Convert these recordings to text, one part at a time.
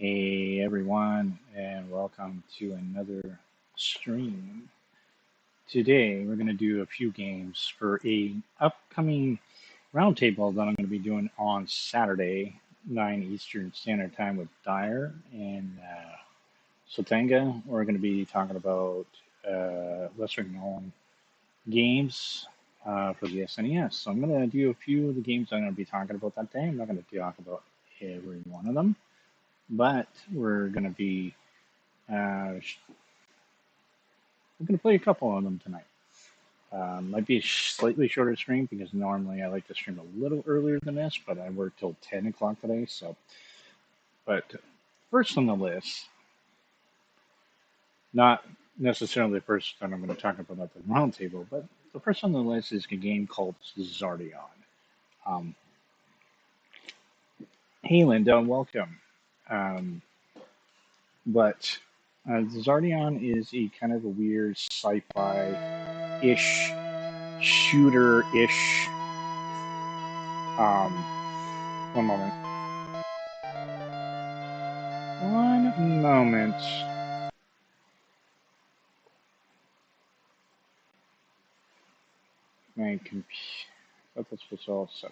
Hey everyone, and welcome to another stream. Today we're going to do a few games for a upcoming roundtable that I'm going to be doing on Saturday, 9 Eastern Standard Time with Dire and Sotanga. We're going to be talking about lesser known games for the SNES. So I'm going to do a few of the games I'm going to be talking about that day. I'm not going to talk about every one of them, but we're going to be we're going to play a couple of them tonight. Might be a slightly shorter stream because normally I like to stream a little earlier than this, but I work till 10 o'clock today. So, but first on the list, not necessarily the first that I'm going to talk about at the roundtable, but the first on the list is a game called Zardion. Um, hey Linda, welcome. Um, but Zardion is a kind of a weird sci-fi-ish shooter-ish. One moment. One moment. My computer. That's what's all set.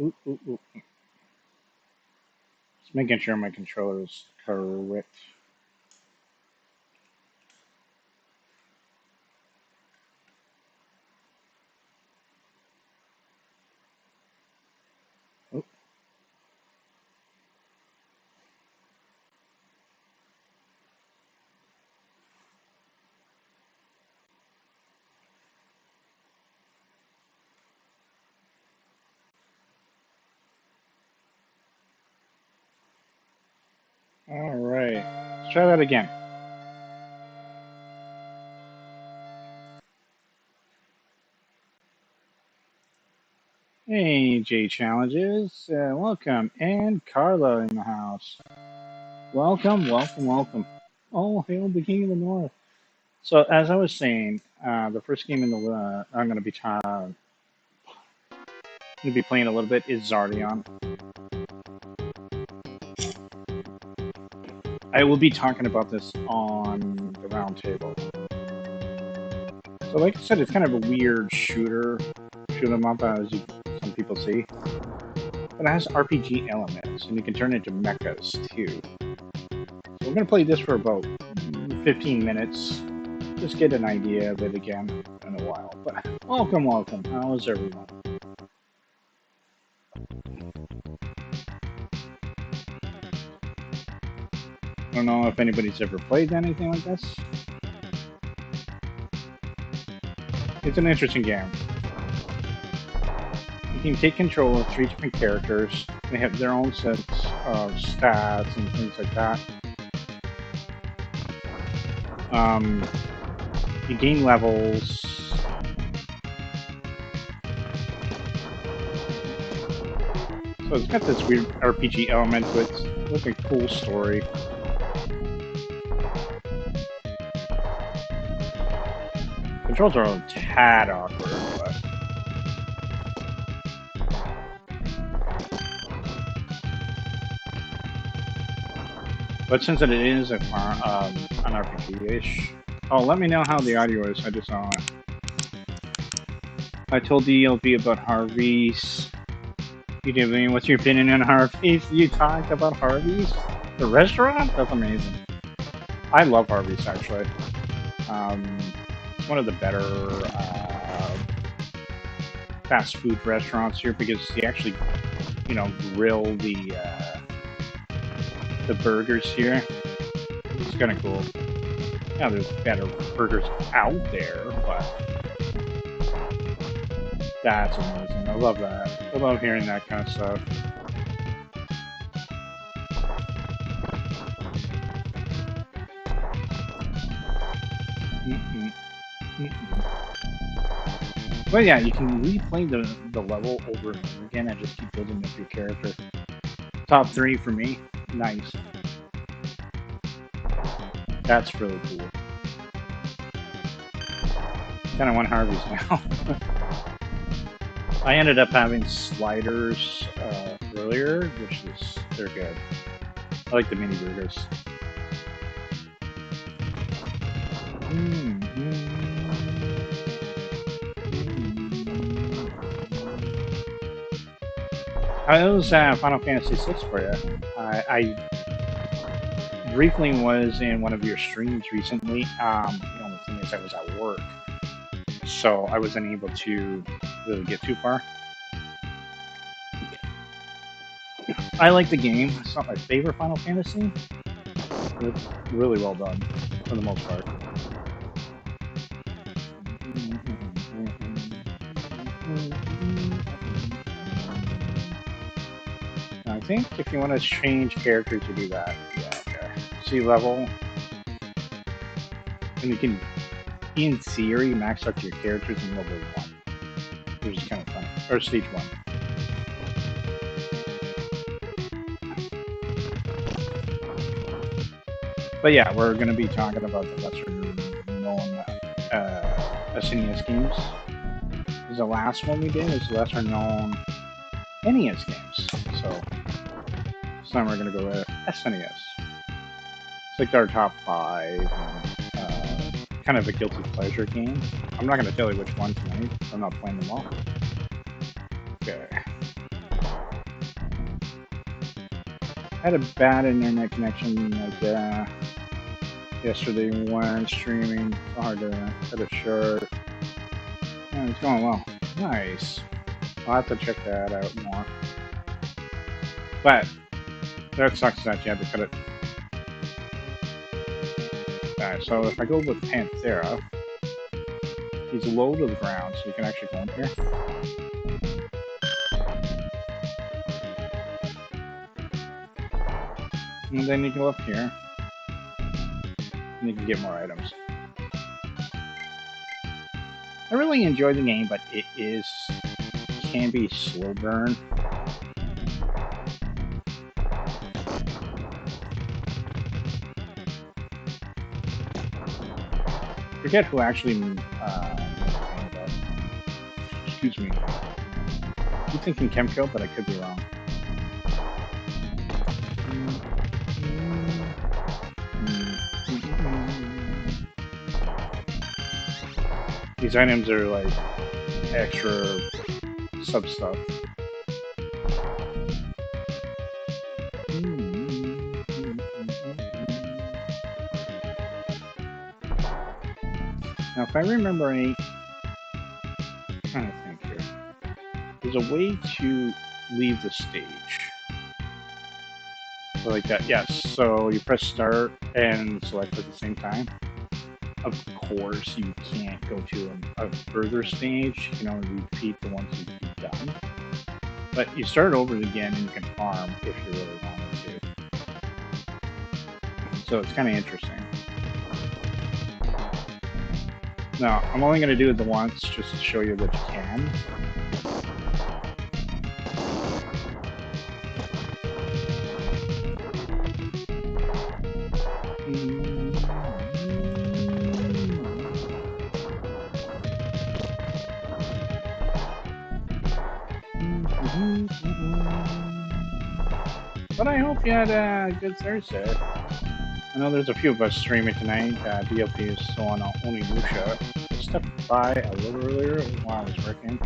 Ooh, ooh, ooh. Just making sure my controller is correct. Oh. All right. Let's try that again. Hey, J Challenges. Welcome. And Carla in the house. Welcome, welcome, welcome. Oh, hail the King of the North. So, as I was saying, the first game in the I'm going to be playing a little bit is Zardion. I will be talking about this on the roundtable. So, like I said, it's kind of a weird shoot 'em up, as some people see. But it has RPG elements, and you can turn it into mechas too. So we're gonna play this for about 15 minutes. Just get an idea of it again in a while. But welcome, welcome. How is everyone? I don't know if anybody's ever played anything like this. It's an interesting game. You can take control of 3 different characters. They have their own sets of stats and things like that. You gain levels. So it's got this weird RPG element to it with a cool story. Controls are a tad awkward, but since it is an RPG-ish. Oh, let me know how the audio is. I just saw it. I told DLB about Harvey's. You did me. What's your opinion on Harvey's? You talked about Harvey's, the restaurant. That's amazing. I love Harvey's actually. It's one of the better fast food restaurants here because they actually, grill the burgers here. It's kind of cool. Yeah, there's better burgers out there, but that's amazing. I love that. I love hearing that kind of stuff. But yeah, you can replay the level over and over again and just keep building up your character. Top 3 for me. Nice. That's really cool. Kind of want Harvey's now. I ended up having sliders earlier, which is they're good. I like the mini burgers. How's Final Fantasy VI for you? I briefly was in one of your streams recently. The only thing is I was at work, so I wasn't able to really get too far. I like the game. It's not my favorite Final Fantasy, but it's really well done for the most part. I think if you want to change characters, you do that. Yeah, okay. Sea level. And you can, in theory, max out your characters in level 1. Which is kind of fun. Or stage 1. But yeah, we're going to be talking about the lesser known SNES games. The last one we did was lesser known NES games. So this time we're going to go with SNES. It's like our top 5. Kind of a guilty pleasure game. I'm not going to tell you which one tonight. I'm not playing them all. Okay. I had a bad internet connection like yesterday when streaming. It's hard to cut it short. Yeah, it's going well. Nice. I'll have to check that out more. But that sucks that you had to cut it. Alright, so if I go with Panthera, he's low to the ground, so you can actually go in here. And then you go up here, and you can get more items. I really enjoy the game, but it can be slow burn. I forget who actually excuse me. I'm thinking Chemkill, but I could be wrong. These items are like extra sub stuff. Now, if I remember right, I'm trying to think here. There's a way to leave the stage. So like that, yes. So you press start and select at the same time. Of course, you can't go to a further stage. You can only repeat the ones you've done. But you start over again and you can farm if you really wanted to. So it's kind of interesting. Now, I'm only going to do it the once just to show you that you can. But I hope you had a good Thursday. I know there's a few of us streaming tonight. DLP is still on Onimusha. I stepped by a little earlier while I was working.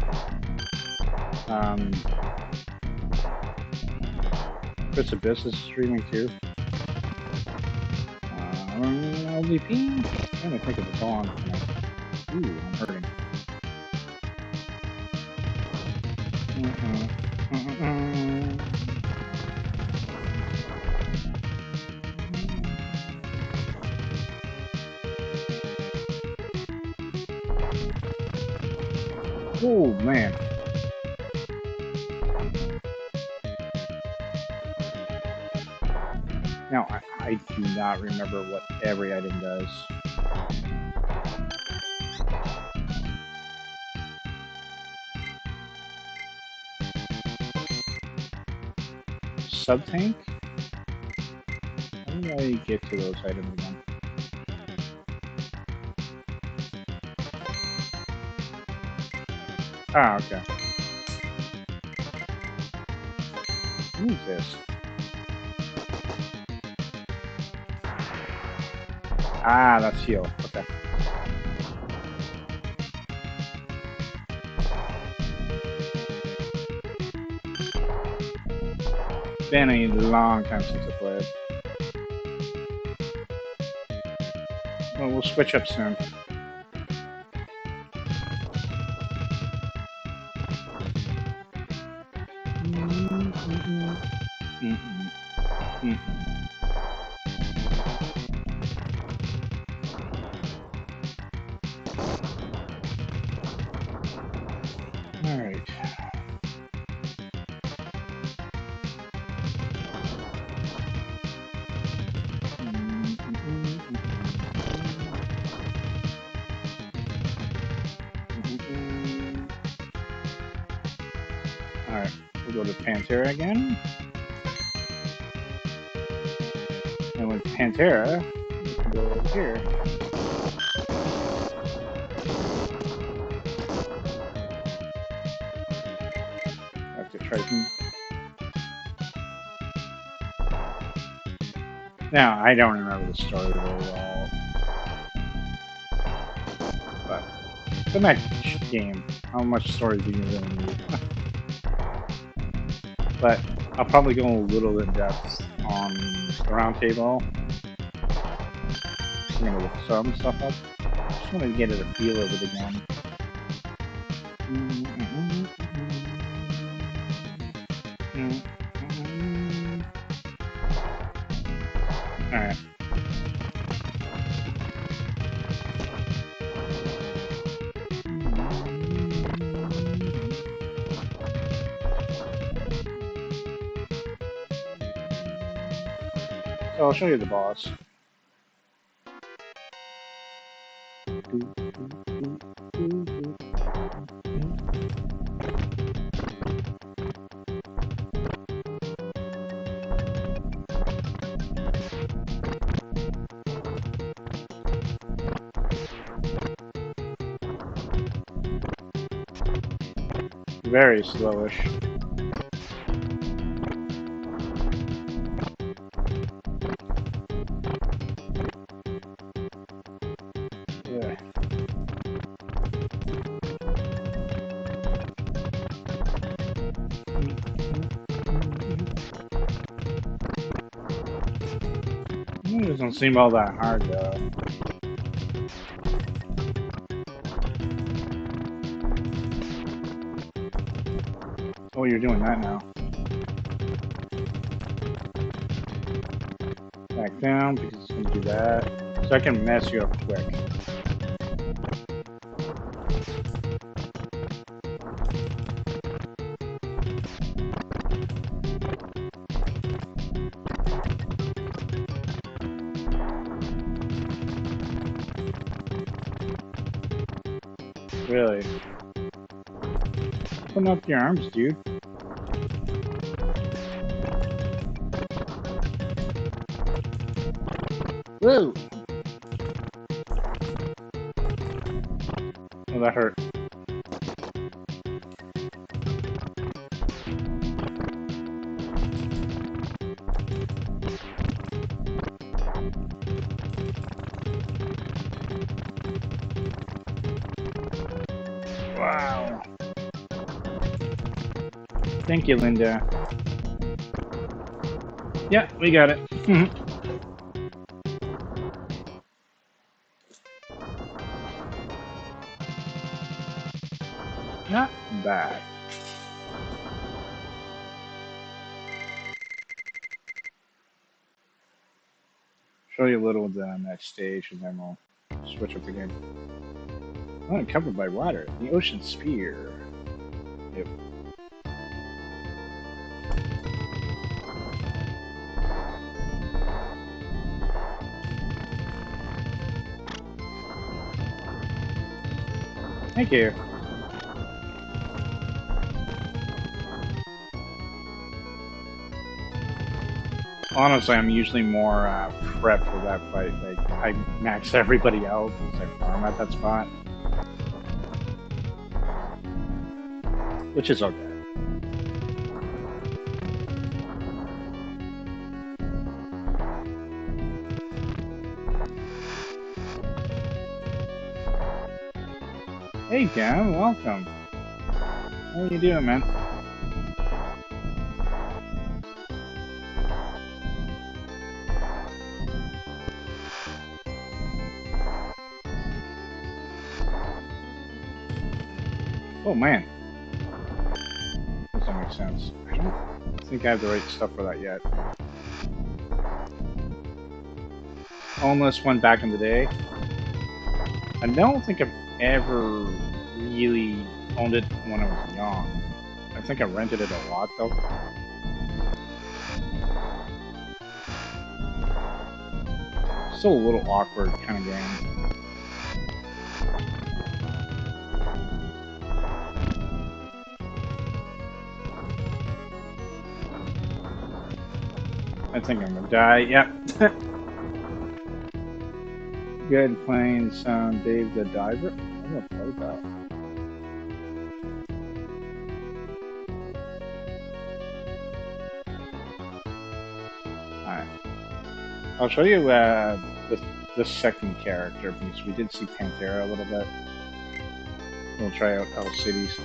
Chris Abyss is streaming too. LVP? I'm trying to think of the song tonight. Ooh, I'm hurting. Oh man. Now, I do not remember what every item does. Sub-tank? How do I get to those items again? Ah, okay. What is this? Ah, that's heal. Okay. Been a long time since I played. Well, we'll switch up soon. All right. All right. We'll go to Pantera again. And with Pantera, we can go over here. Back to Triton. Now, I don't remember the story very well. But it's a match game. How much story do you really need? But I'll probably go a little in depth on the roundtable. I'm going to look some stuff up. Just want to get a feel of it again. Alright. So I'll show you the boss. Very slowish. Yeah. It doesn't seem all that hard though. Oh, you're doing that now. Back down because it's going to do that. So I can mess you up quick. Really? Open up your arms, dude. Woo! Oh, that hurt. Wow. Thank you, Linda. Yeah, we got it. Not bad. Show you a little of the next stage and then we'll switch up again. Oh, covered by water. The ocean sphere. Yep. Thank you. Honestly, I'm usually more prepped for that fight. Like, I max everybody out because I farm at that spot. which is okay. Hey, Dan, welcome. How you doing, man? Oh, man. Doesn't make sense. I don't think I have the right stuff for that yet. Homeless one back in the day. I don't think I've ever really owned it when I was young. I think I rented it a lot, though. Still a little awkward kind of game. I think I'm gonna die. Yep. Good playing some Dave the Diver. I'm gonna play that. Alright. I'll show you the second character because we did see Pantera a little bit. We'll try out L Cities.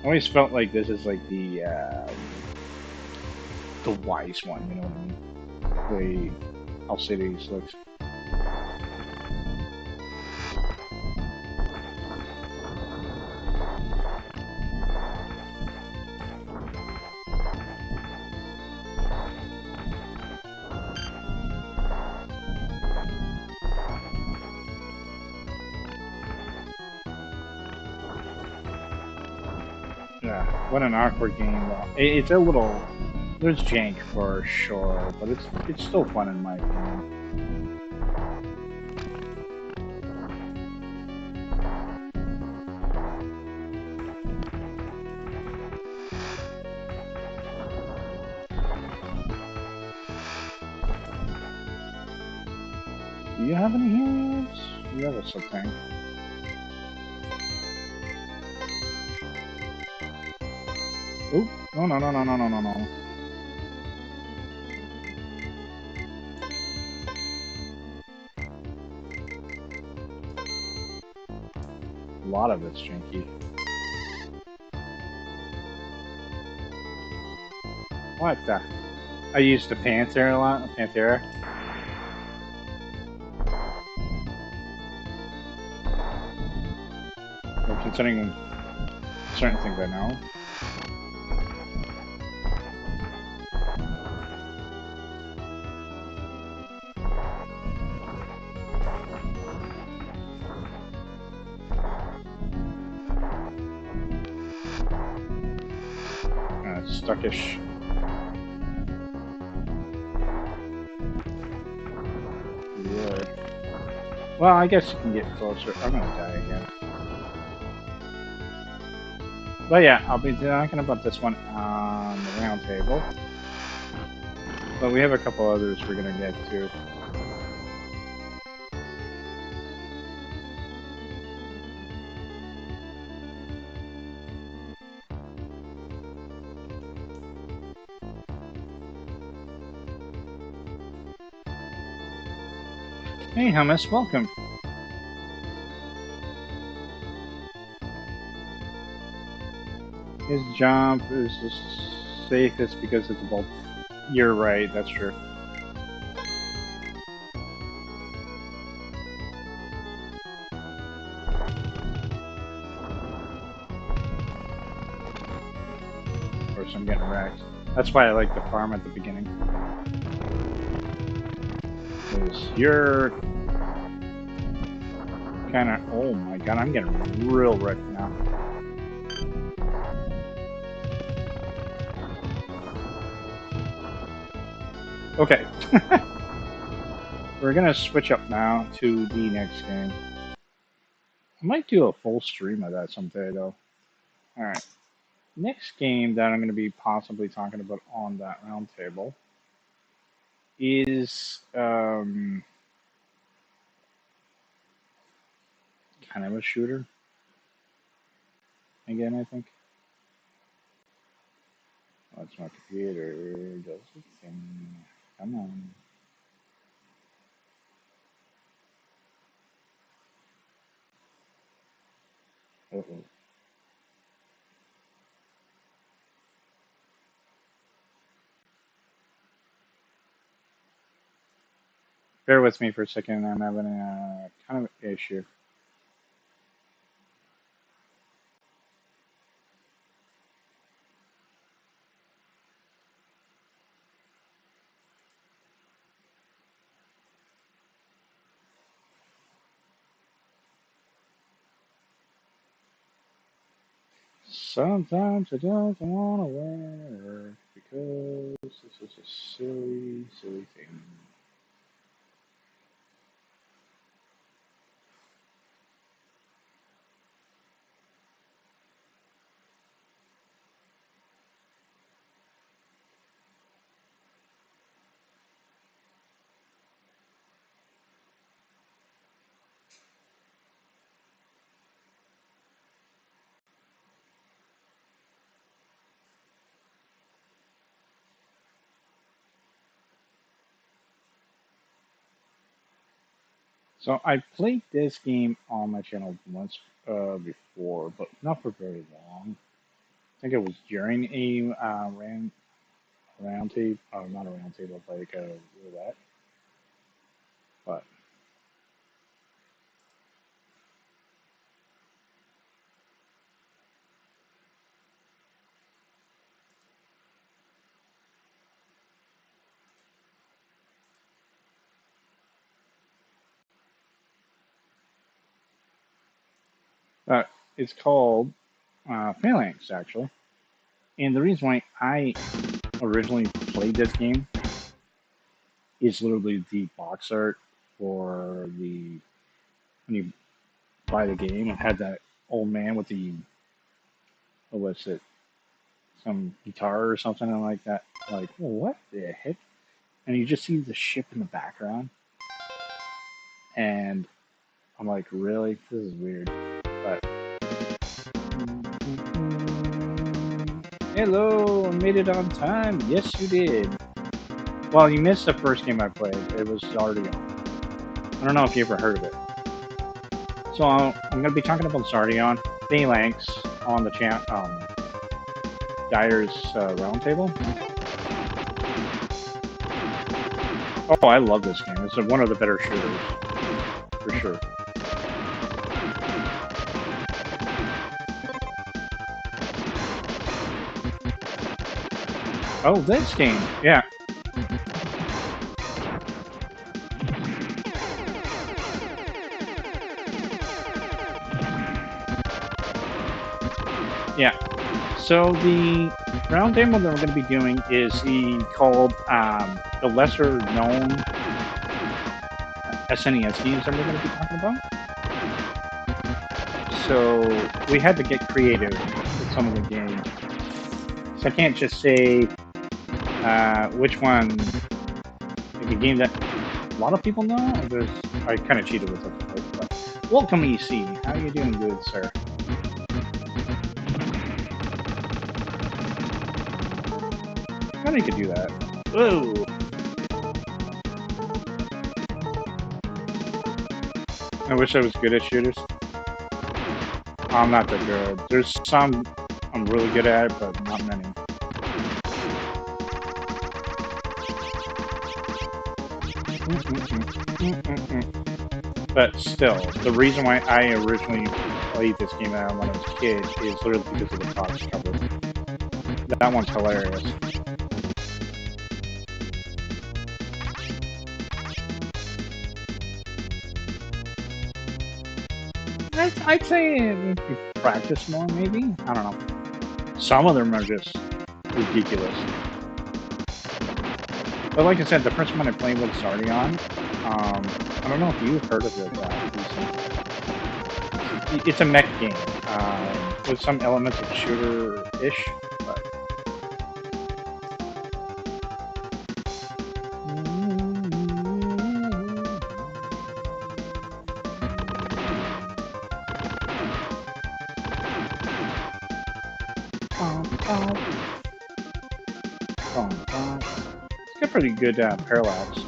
I always felt like this is like the wise one, you know what I mean? The L Cities looks. Yeah, what an awkward game though. It's a little, there's jank for sure, but it's still fun in my opinion. Do you have any heroes? You have a sub tank. Oop! No, no, no, no, no, no, no, no. A lot of it's janky. What the? I used the Pantera a lot. Pantera. Well, considering certain things I know. Stuckish. Yeah. Well, I guess you can get closer. I'm gonna die again. But yeah, I'll be talking about this one on the round table. But we have a couple others we're gonna get to. Hey, Hummus, welcome. His jump is the safest because it's a bolt. You're right, that's true. Of course, I'm getting wrecked. That's why I like the farm at the beginning. Because you're kind of. Oh my god, I'm getting real wrecked now. Okay. We're gonna switch up now to the next game. I might do a full stream of that someday, though. Alright. Next game that I'm going to be possibly talking about on that round table is kind of a shooter. Again, I think. That's my computer. Does its thing. Come on. Uh-oh. Bear with me for a second. I'm having a kind of issue. Sometimes I don't want to work because this is a silly, silly thing. So I played this game on my channel once before, but not for very long. I think it was during a round table, not a round table, like a roulette. But it's called Phalanx, actually. And the reason why I originally played this game is literally the box art for the when you buy the game. It had that old man with the what was it, some guitar or something like that. Like, what the heck? And you just see the ship in the background, and I'm like, really? This is weird. But hello, I made it on time. Yes, you did. Well, you missed the first game I played. It was already on. I don't know if you ever heard of it. So I'm going to be talking about Zardion, Phalanx on the Dire's Roundtable. Oh, I love this game. It's one of the better shooters, for sure. Oh, this game, yeah. Yeah. So the roundtable that we're going to be doing is called the lesser known SNES games that we're going to be talking about. So we had to get creative with some of the games. So I can't just say which one. Like a game that a lot of people know. I kind of cheated with it. But welcome, EC. How are you doing, good sir? I think you could do that. Whoa. I wish I was good at shooters. I'm not that good. There's some I'm really good at, but not many. But still, the reason why I originally played this game when I was a kid is literally because of the box cover. That one's hilarious. I'd say if you practice more, maybe. I don't know. Some of them are just ridiculous. But like I said, the first one I played was Zardion. I don't know if you've heard of it. It's a mech game with some elements of shooter-ish. It's got pretty good parallax.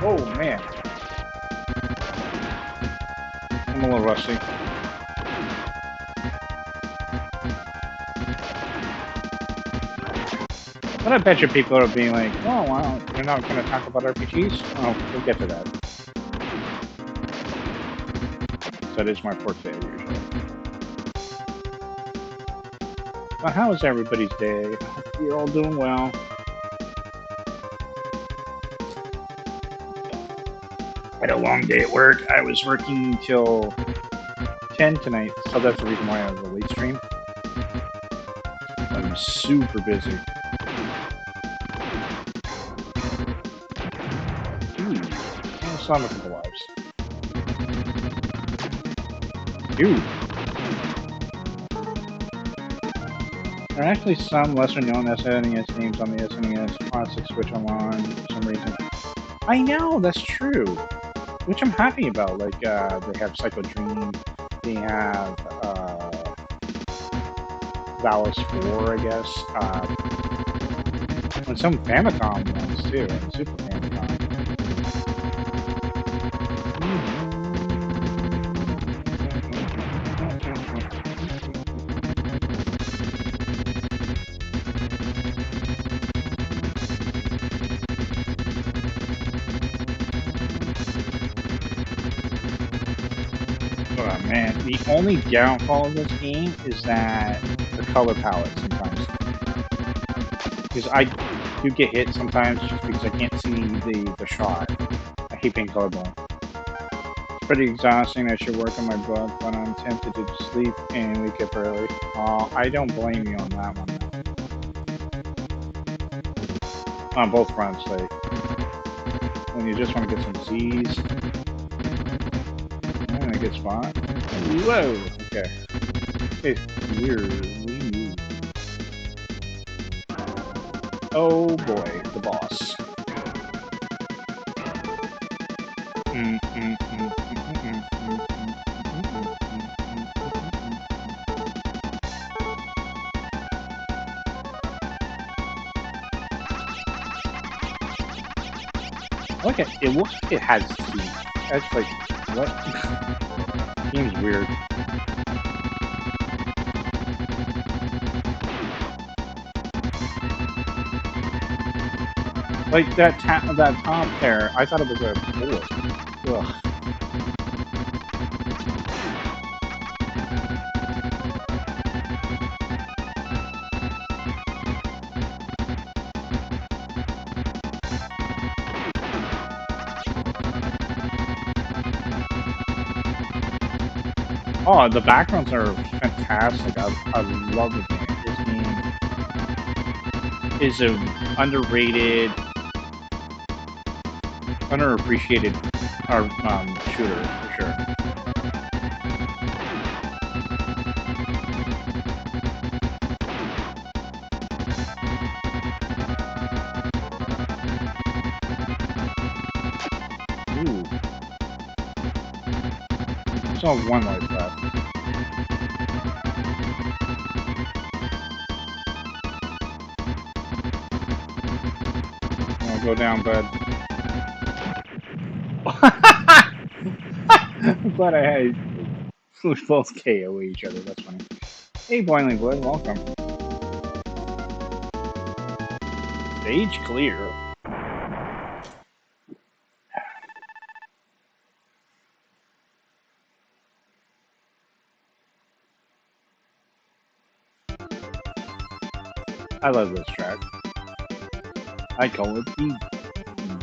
Oh man, I'm a little rusty. But I bet you people are being like, oh wow, you're not going to talk about RPGs? Oh, we'll get to that. That is my forte usually. But how is everybody's day? I hope you're all doing well. I had a long day at work. I was working till 10 tonight, so that's the reason why I was a late stream. I'm super busy. I saw him a couple lives. Dude. There are actually some lesser known SNES games on the SNES Classic Switch Online for some reason. I know, that's true. Which I'm happy about. Like, they have Psycho Dream, they have Valis 4, I guess. And some Famicom ones too, and Super Famicom. Oh man, the only downfall of this game is that the color palette sometimes. Because I do get hit sometimes just because I can't see the shot. I hate being colorblind. It's pretty exhausting. I should work on my book, but I'm tempted to sleep and wake up early. I don't blame you on that one. On both fronts, like when you just want to get some Z's. And a good spot. Whoa! Okay. It's weirdly moved. Oh boy, the boss. Okay, it looks like it has teeth. That's like, what? Seems weird. Like that top there, I thought it was a bullet. Ugh. Oh, the backgrounds are fantastic. I love the game. This game is an underrated, underappreciated shooter for sure. Ooh. Still have one life left. I'll go down, bud. I'm glad I had we both KO each other. That's funny. Hey, Boiling Blood, welcome. Stage clear. I love this track. I call it the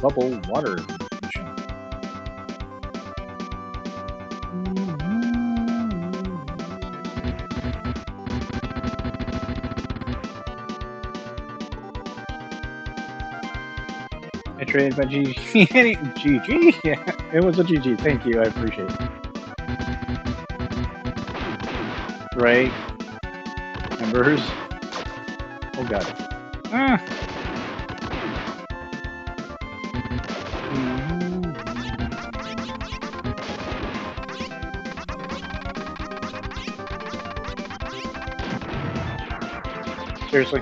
bubble water machine. I traded by GG. GG? Yeah, it was a GG. Thank you. I appreciate it. Right? Embers? Oh god. Ah! Seriously?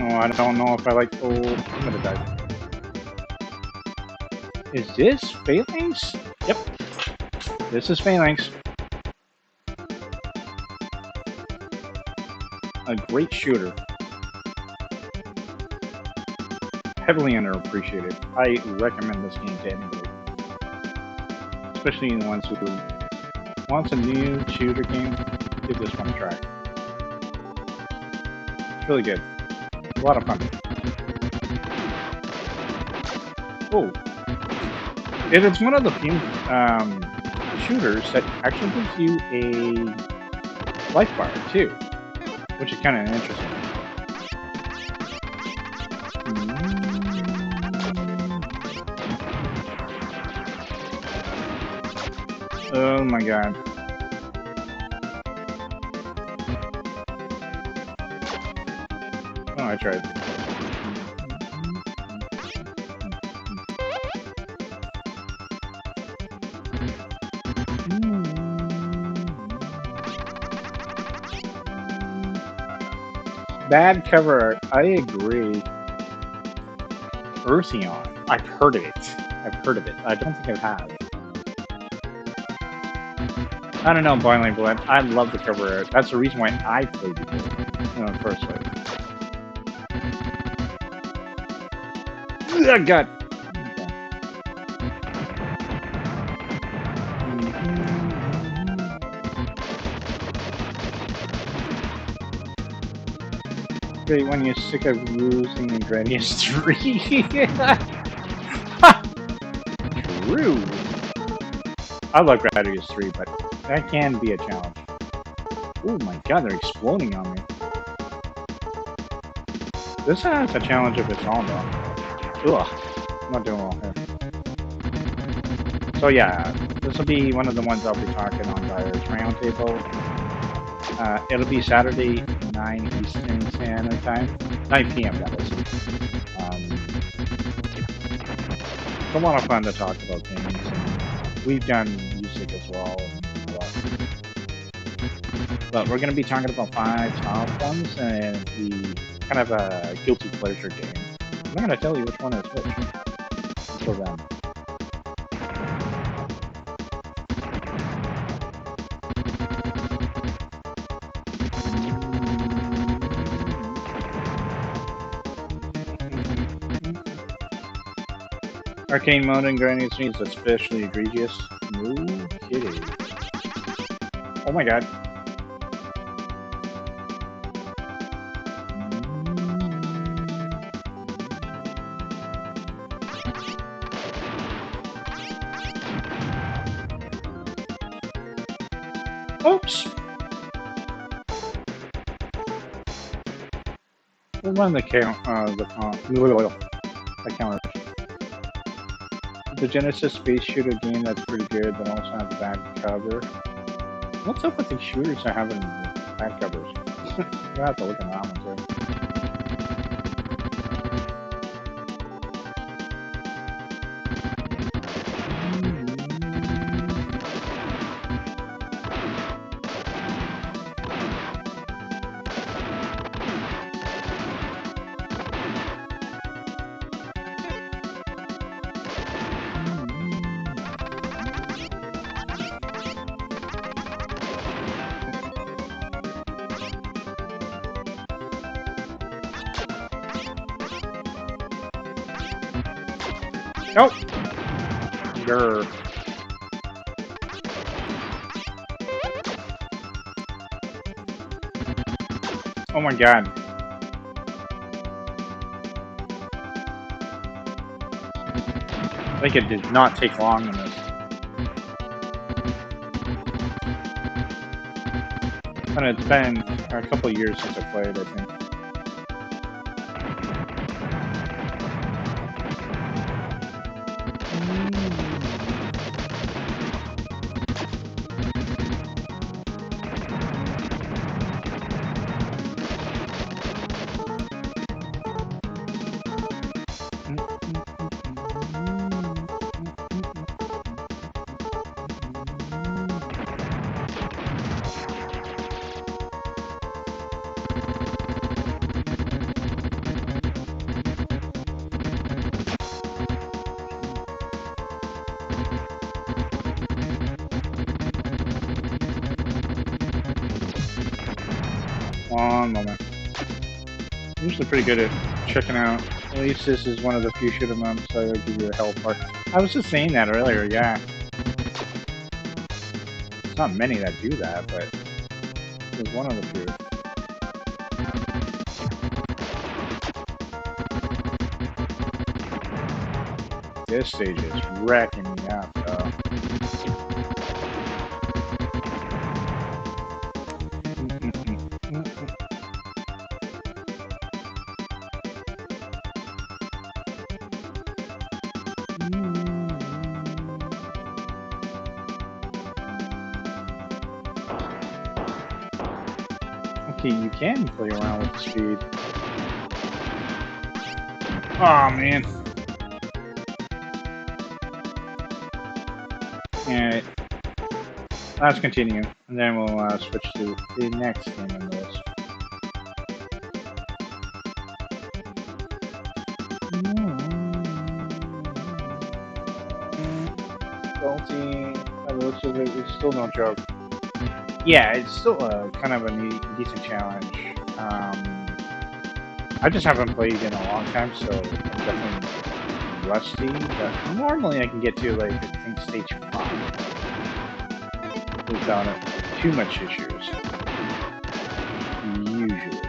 Oh, I don't know if I like. Oh, I'm gonna die. Is this Phalanx? Yep. This is Phalanx. A great shooter. Heavily underappreciated. I recommend this game to anybody. Especially the ones who wants a new shooter game. Give this one a try. It's really good. A lot of fun. Oh. It is one of the few shooters that actually gives you a life bar too, which is kind of interesting. Oh my god. Oh, I tried. Bad cover art. I agree. Eartheon. I've heard of it. I don't think I have. I don't know, Boiling Blood. I love the cover art. That's the reason why I played the game in the first place. Oh, God. Great when you're sick of losing Gradius 3. True. I love Gradius 3, but that can be a challenge. Oh my god, they're exploding on me. This has a challenge of its own, though. Ugh, I'm not doing well here. So yeah, this will be one of the ones I'll be talking on Dire's Roundtable. It'll be Saturday, 9 Eastern Standard Time. 9 p.m. that is. It's a lot of fun to talk about games. And we've done music as well. But we're going to be talking about 5 top ones and the kind of a guilty pleasure game. I'm not going to tell you which one is which until then. Arcane mode in Gradius 3 is especially egregious. No kidding. Oh my god. Oops! We'll run the counter. The Genesis space shooter game that's pretty good, but also has a bad cover. What's up with these shooters that having bad covers? You have to look at that one too. Nope. Grr. Oh my god. I think it did not take long in this. And it's been a couple of years since I played, I think. One moment. I'm usually pretty good at checking out. At least this is one of the few shoot 'em ups that'll give you a health bar. I was just saying that earlier, yeah. It's not many that do that, but there's one of the few. This stage is wrecking me up, though. Okay, you can play around with the speed. Oh man. Alright. Let's continue, and then we'll switch to the next game in the list. Salty. By the looks of it, it's still no joke. Yeah, it's still kind of a decent challenge. I just haven't played in a long time, so I'm definitely rusty. But normally I can get to, like, I think stage 5 without too much issues. Usually.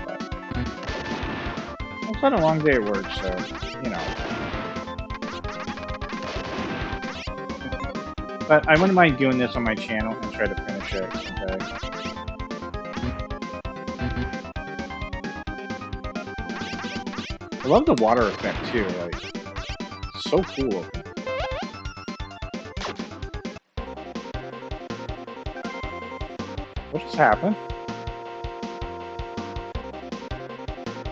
But I've had a long day at work, so, you know. But I wouldn't mind doing this on my channel and try to finish it someday. I love the water effect too, like, it's so cool. What just happened?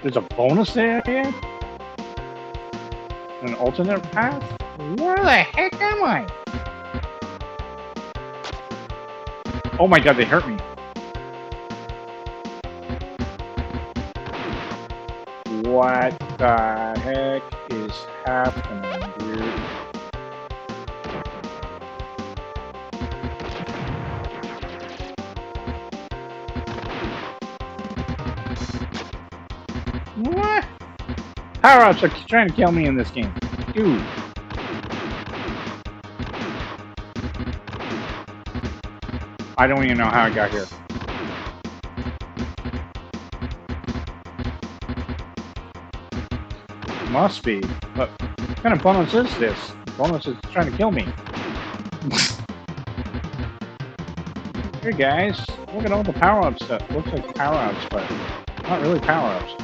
There's a bonus there again? An alternate path? Where the heck am I? Oh my god, they hurt me. What the heck is happening, dude? What? Power-ups are trying to kill me in this game. Dude. I don't even know how I got here. Must be. But what kind of bonus is this? Bonus is trying to kill me. Here, guys. Look at all the power-ups stuff. Looks like power-ups, but not really power-ups.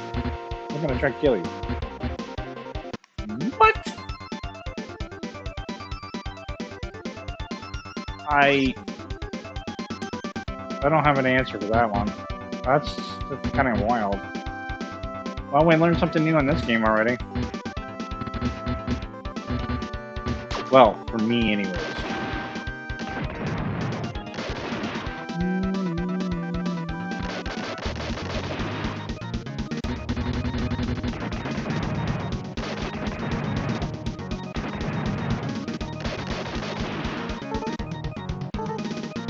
They're gonna try to kill you. What? I don't have an answer for that one. That's kind of wild. Well, we learned something new in this game already. Well, for me anyways.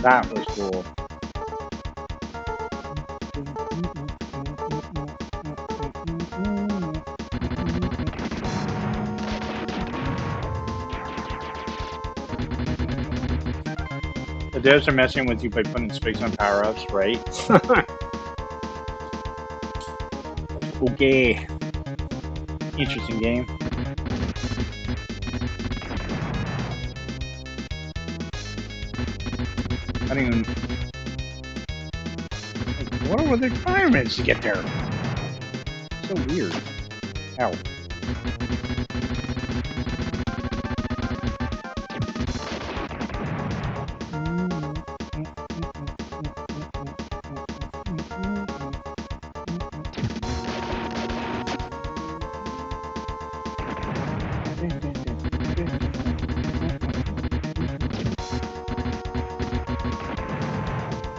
That was cool. The devs are messing with you by putting space on power-ups, right? Okay. Interesting game. I don't even... What were the requirements to get there? So weird. Ow.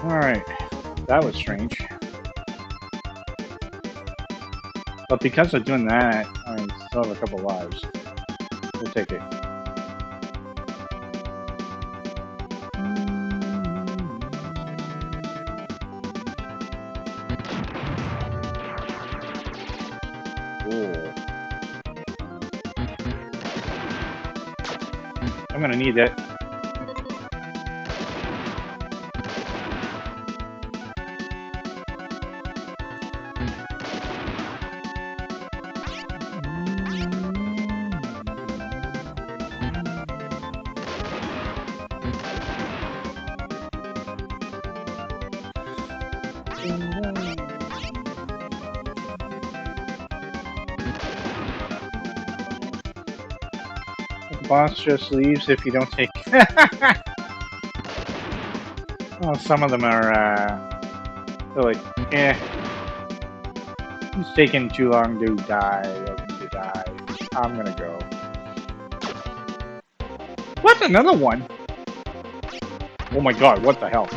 Alright, that was strange. But because of doing that, I still have a couple lives. We'll take it. gonna need it. The boss just leaves if you don't take. Well, some of them are they're like, eh, it's taking too long to die. To die. I'm gonna go. What? Another one? Oh my god! What the hell?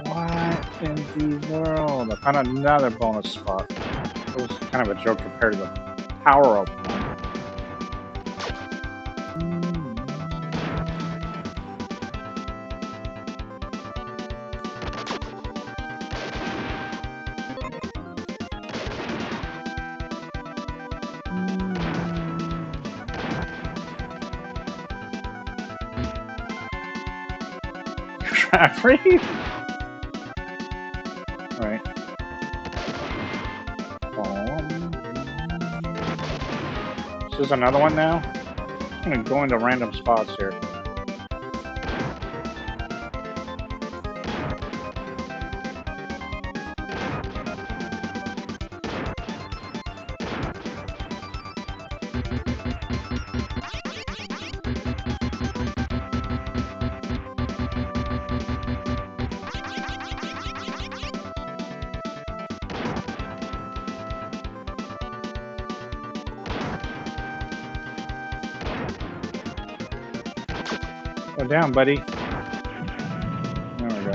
What in the world? I found another bonus spot. It was kind of a joke compared to the power-up one. Free? Alright. This is another one now? I'm gonna go into random spots here. Go down, buddy. There we go.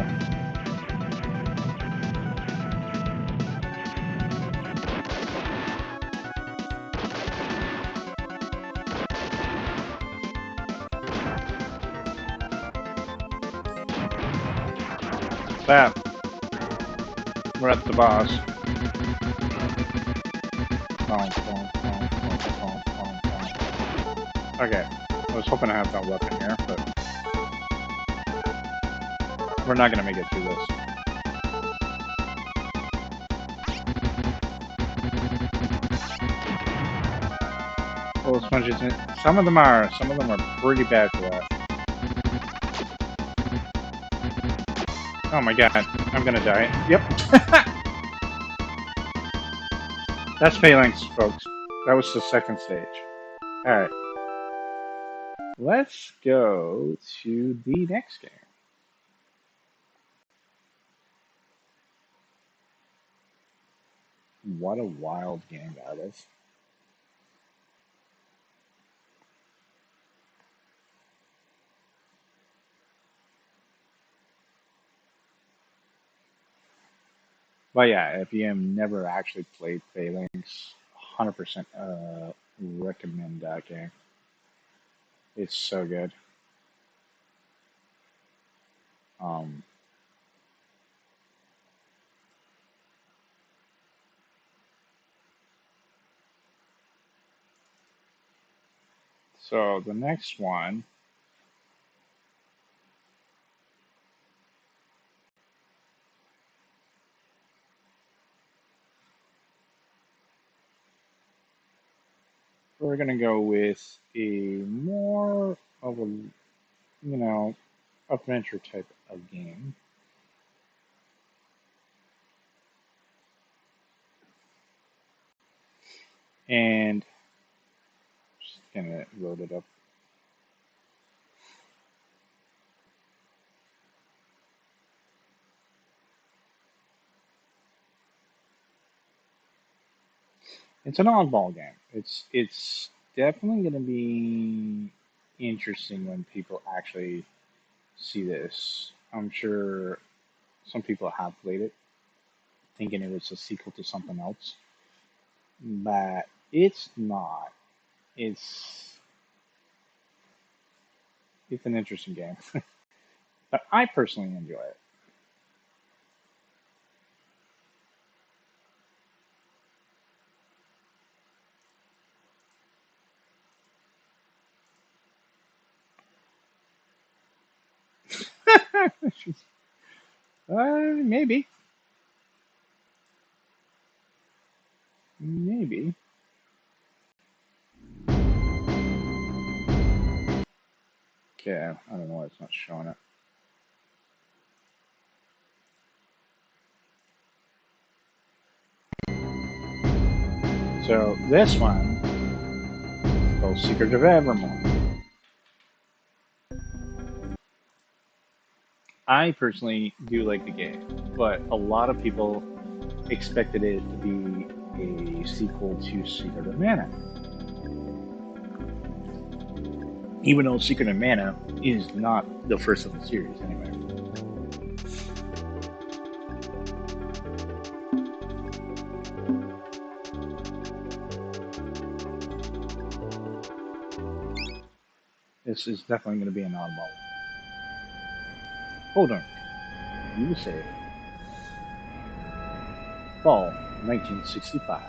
That. We're at the boss. Okay. I was hoping to have that weapon here, but we're not gonna make it through this. Oh, sponges. Some of them are pretty bad for that. Oh my god, I'm gonna die. Yep. That's Phalanx, folks. That was the second stage. Alright. Let's go to the next game. What a wild game that is. But yeah, if you have never actually played Phalanx, 100% recommend that game. It's so good. Um, so the next one, we're gonna go with a more of a, adventure type of game. And just gonna load it up. It's an oddball game. It's definitely gonna be interesting when people actually see this. I'm sure some people have played it, thinking it was a sequel to something else, but it's not. It's It's an interesting game, but I personally enjoy it. Maybe, maybe. Okay, I don't know why it's not showing it. So this one is called Secret of Evermore. I personally do like the game, but a lot of people expected it to be a sequel to Secret of Mana. Even though Secret of Mana is not the first of the series, anyway. This is definitely going to be an oddball. Hold on. You say fall 1965.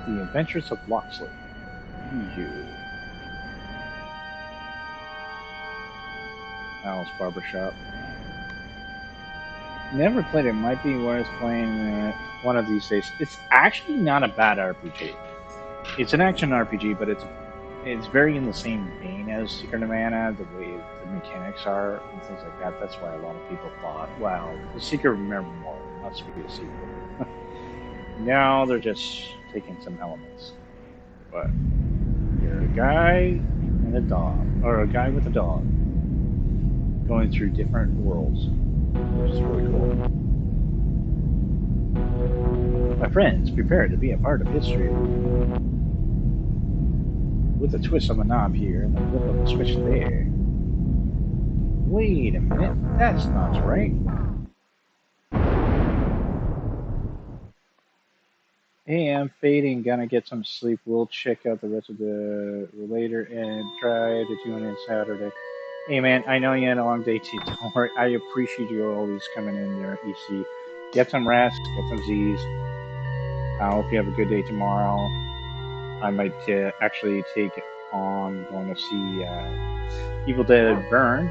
The Adventures of Locksley. You. Al's Barbershop. Never played it. Might be worth playing one of these days. It's actually not a bad RPG. It's an action RPG, but it's very in the same vein as Secret of Mana, the way the mechanics are and things like that. That's why a lot of people thought, wow, the Secret of Memoir must be a sequel. No, they're just taking some elements. But you're a guy and a dog, or a guy with a dog, going through different worlds, which is really cool. My friends, prepare to be a part of history. With a twist on the knob here and a flip of the switch there. Wait a minute, that's not right. Hey, I'm fading, gonna get some sleep. We'll check out the rest of the later and try to tune in Saturday. Hey man, I know you had a long day too. Don't worry, I appreciate you always coming in there, EC. Get some rest, get some Z's. I hope you have a good day tomorrow. I might actually take on going to see Evil Dead Burn.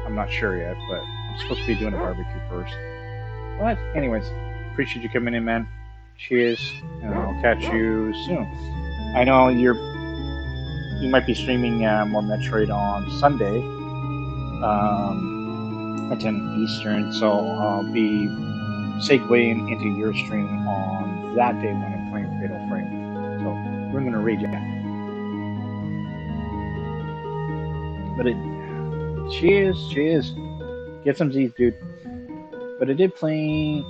I'm not sure yet, but I'm supposed to be doing a barbecue first. But anyways, appreciate you coming in, man. Cheers, and I'll catch you soon. I know you might be streaming more Metroid on Sunday at 10 Eastern, so I'll be segueing into your stream on that day when I'm playing Fatal Frame. So we're gonna raid you. But cheers. Get some Z's, dude. But I did play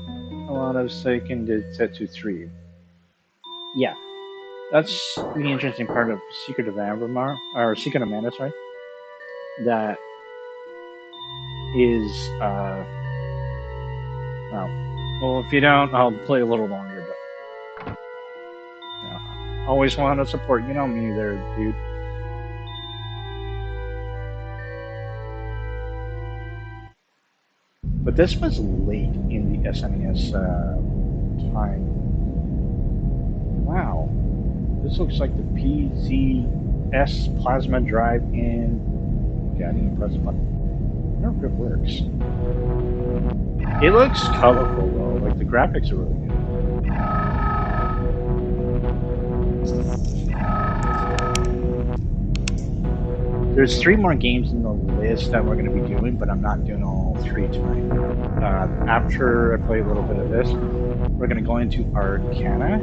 a lot of Seiken Densetsu 3. Yeah, that's the interesting part of Secret of Avamar, or Secret of Mana, sorry. That is, well, if you don't, I'll play a little longer, but always want to support. You know me there, dude. But this was late in the SNES time. Wow, this looks like the PZS Plasma Drive in. Yeah, I need to press a button. I wonder if it works. It looks colorful though, like the graphics are really good. There's 3 more games in the list that we're going to be doing, but I'm not doing all 3 tonight. After I play a little bit of this, we're going to go into Arcana,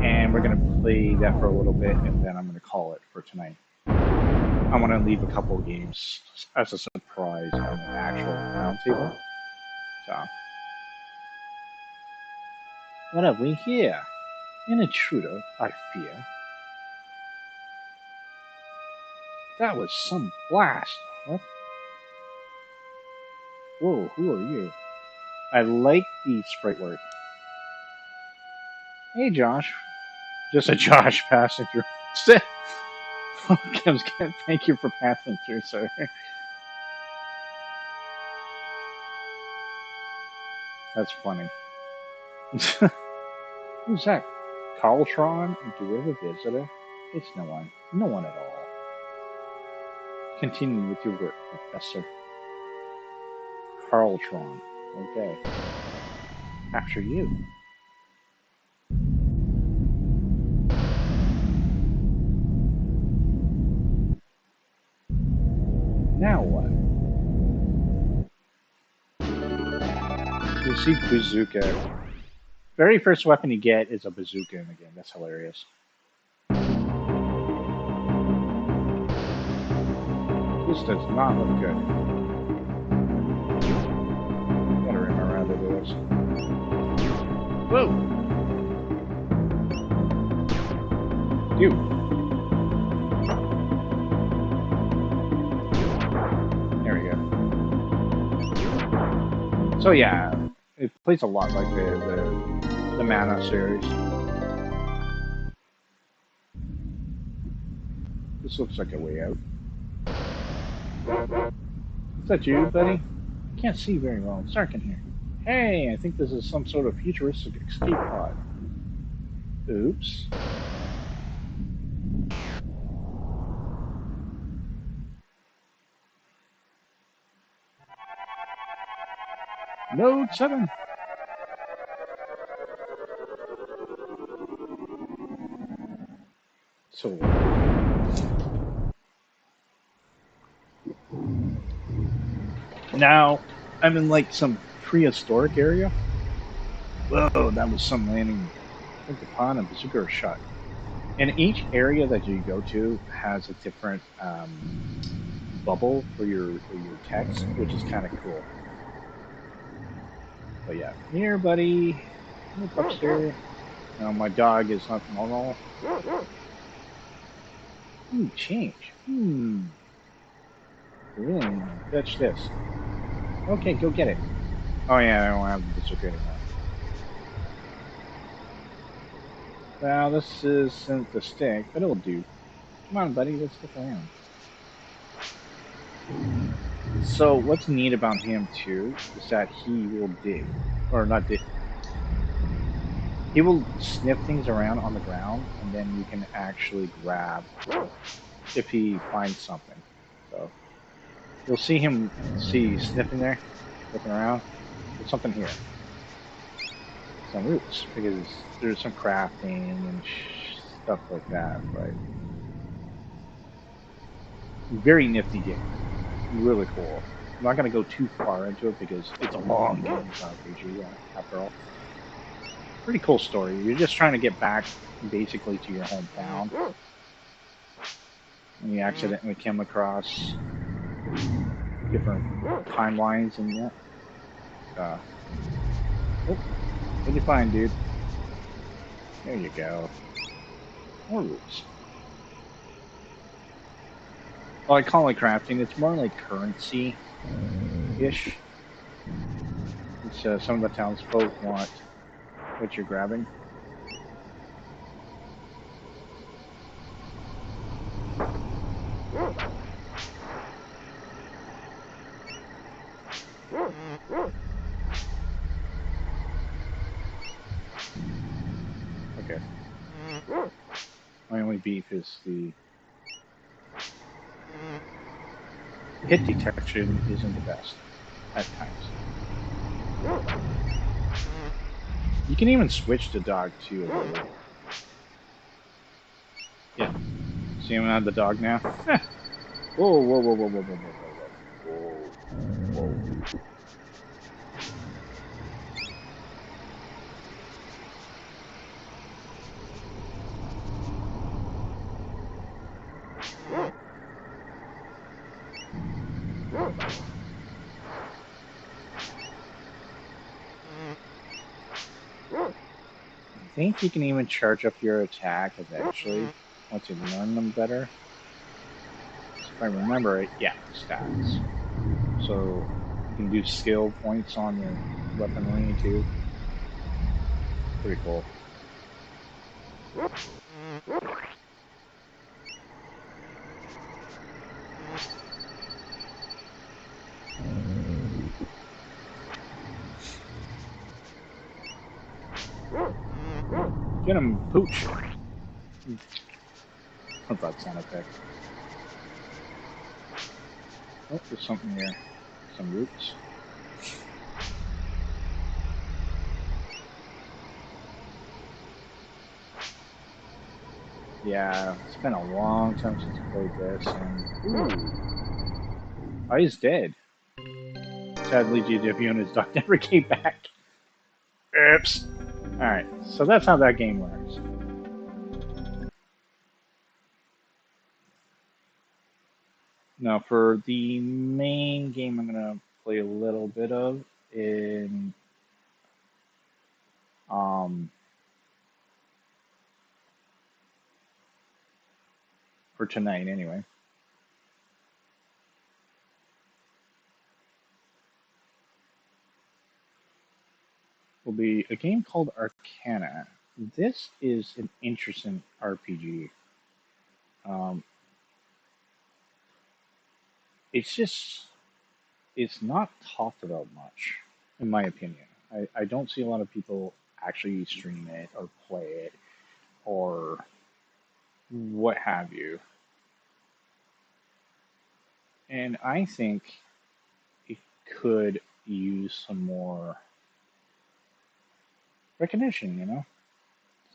and we're going to play that for a little bit, and then I'm going to call it for tonight. I want to leave a couple of games as a surprise on the actual roundtable. So, what have we here? An intruder, I fear. That was some blast. What? Whoa, who are you? I like the sprite work. Hey, Josh. Just a Josh passing through. Thank you for passing through, sir. That's funny. Who's that? Carltron? Do we have a visitor? It's no one. No one at all. Continue with your work, Professor. Carltron. Okay. After you. Now what? You see bazooka. Very first weapon you get is a bazooka in the game. That's hilarious. This does not look good. Gotta remember how to do this. Whoa! You. There we go. So yeah, it plays a lot like the Mana series. This looks like a way out. Is that you, buddy? I can't see very well. It's dark in here. Hey, I think this is some sort of futuristic escape pod. Oops. Node 7. So now I'm in like some prehistoric area. Whoa, that was some landing. I think the pond and bazooka shot. And each area that you go to has a different bubble for your text, which is kind of cool. But yeah, here, buddy. Look upstairs. Now my dog is not normal. Ooh, change. Really? Fetch this. Okay, go get it. Oh yeah, I don't have the bazooka anymore. Well, this isn't the stick, but it'll do. Come on, buddy, let's stick around. So what's neat about him too is that he will dig, or not dig. He will sniff things around on the ground, and then you can actually grab if he finds something. So you'll see him sniffing there, looking around. There's something here, some roots, because there's some crafting and stuff like that. But very nifty game, really cool. I'm not gonna go too far into it because it's a long game, RPG after all. Pretty cool story. You're just trying to get back basically to your hometown. And you accidentally come across different timelines and that. Oh, what'd you find, dude? There you go. More roots. Well, I call it crafting. It's more like currency-ish. It's, some of the townsfolk want what you're grabbing. Okay. My only beef is the hit detection isn't the best at times. You can even switch the dog too. Yeah. See him on the dog now? Whoa, whoa, whoa, whoa, whoa, whoa, whoa, whoa, whoa. I think you can even charge up your attack eventually once you learn them better. So if I remember it, yeah, stats. So you can do skill points on weaponry too. Pretty cool. Get him, Pooch! I thought sound effect. Oh, there's something here. Some roots. Yeah, it's been a long time since I played this, and ooh, oh, he's dead. Sadly, GWN and his dog never came back. Oops. Alright, so that's how that game works. Now, for the main game I'm going to play a little bit of in for tonight anyway, will be a game called Arcana. This is an interesting RPG. It's just, it's not talked about much, in my opinion. I don't see a lot of people actually stream it or play it or what have you. And I think it could use some more recognition, you know?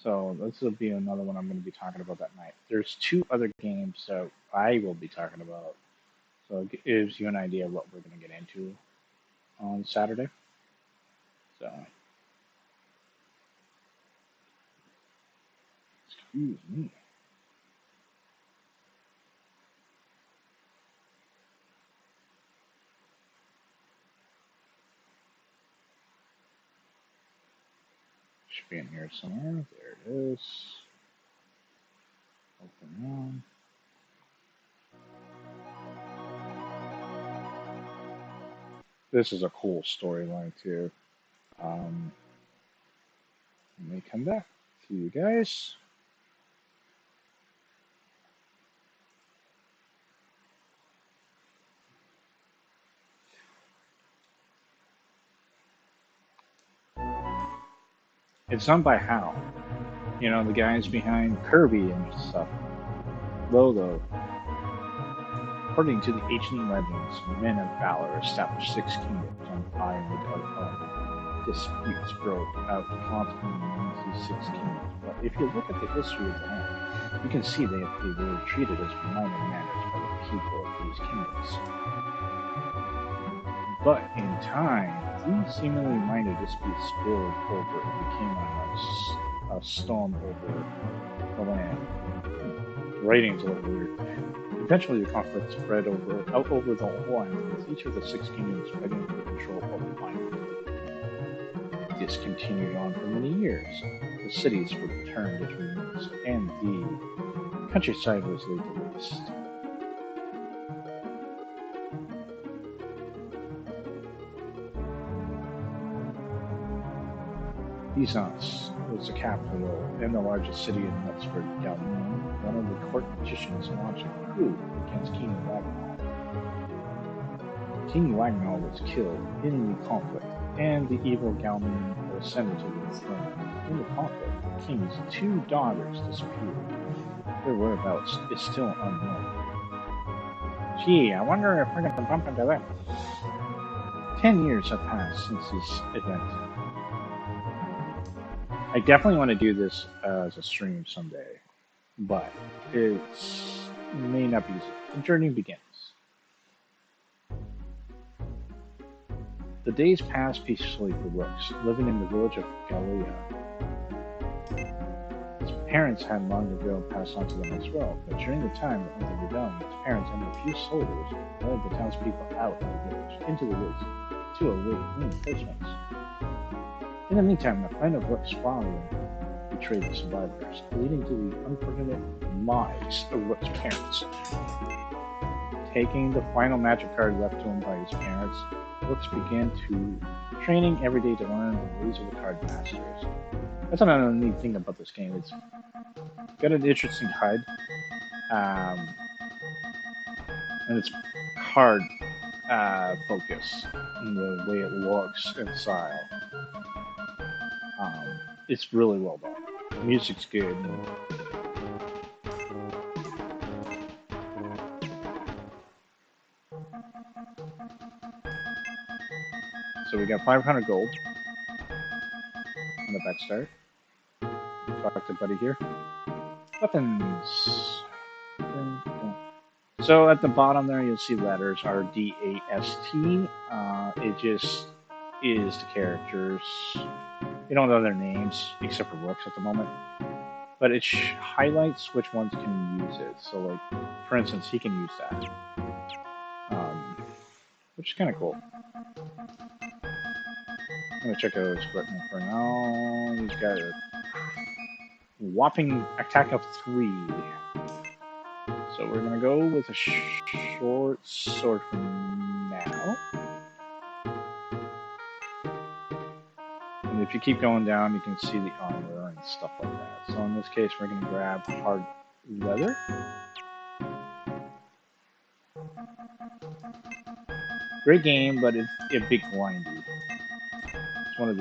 So this will be another one I'm going to be talking about that night. There's two other games that I will be talking about. So it gives you an idea of what we're going to get into on Saturday. So, excuse me. Should be in here somewhere. There it is. Open on. This is a cool storyline too. Let me come back to you guys. It's done by Hal. You know, the guys behind Kirby and stuff. Logo. According to the ancient legends, men of valor established 6 kingdoms on Ironwood of disputes broke out constantly among these 6 kingdoms. But if you look at the history of the land, you can see they were treated as minor matters by the people of these kingdoms. But in time, these seemingly minor disputes spilled over and became a storm over the land, right into the weird. Eventually, the conflict spread out over the whole island, with each of the 6 kingdoms fighting for control of the island. This continued on for many years. The cities were turned into ruins, and the countryside was laid to waste. Byzance was the capital and the largest city in Westford GWN. One of the court magicians launched a coup against King Wagnall. King Wagnall was killed in the conflict, and the evil Galman ascended to the throne. In the conflict, the king's 2 daughters disappeared. Their whereabouts is still unknown. Gee, I wonder if we're going to bump into them. 10 years have passed since this event. I definitely want to do this as a stream someday, but it may not be easy. The journey begins. The days passed peacefully for Brooks, living in the village of Gallia. His parents had long ago passed on to them as well, but during the time of the rebellion, his parents and a few soldiers led the townspeople out of the village, into the woods, to await reinforcements. In the meantime, the plan of Rook's father betrayed the survivors, leading to the unfortunate demise of Rook's parents. Taking the final magic card left to him by his parents, Brooks began to training every day to learn the ways of the card masters. That's another neat thing about this game. It's got an interesting HUD, and it's card focus in the way it looks and style. It's really well done. The music's good. So we got 500 gold on the back start. Talk to Buddy here. Weapons. So at the bottom there, you'll see letters RDAST. It just is the characters. You don't know their names except for Brooks at the moment, but it highlights which ones can use it. So, like for instance, he can use that, which is kind of cool. I'm gonna check out his equipment for now. He's got a whopping attack of 3. So we're gonna go with a short sword for now. And if you keep going down, you can see the armor and stuff like that. So in this case, we're gonna grab hard leather. Great game, but it's a bit grindy. It's one of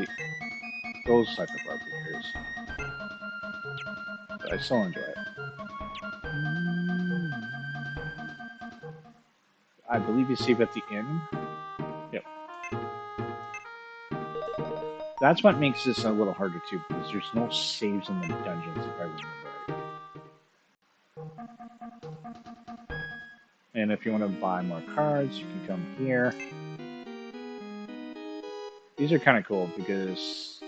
those type of RPGs. But I still enjoy it. I believe you save at the end. Yep. That's what makes this a little harder too, because there's no saves in the dungeons, if I remember right. And if you want to buy more cards, you can come here. These are kind of cool because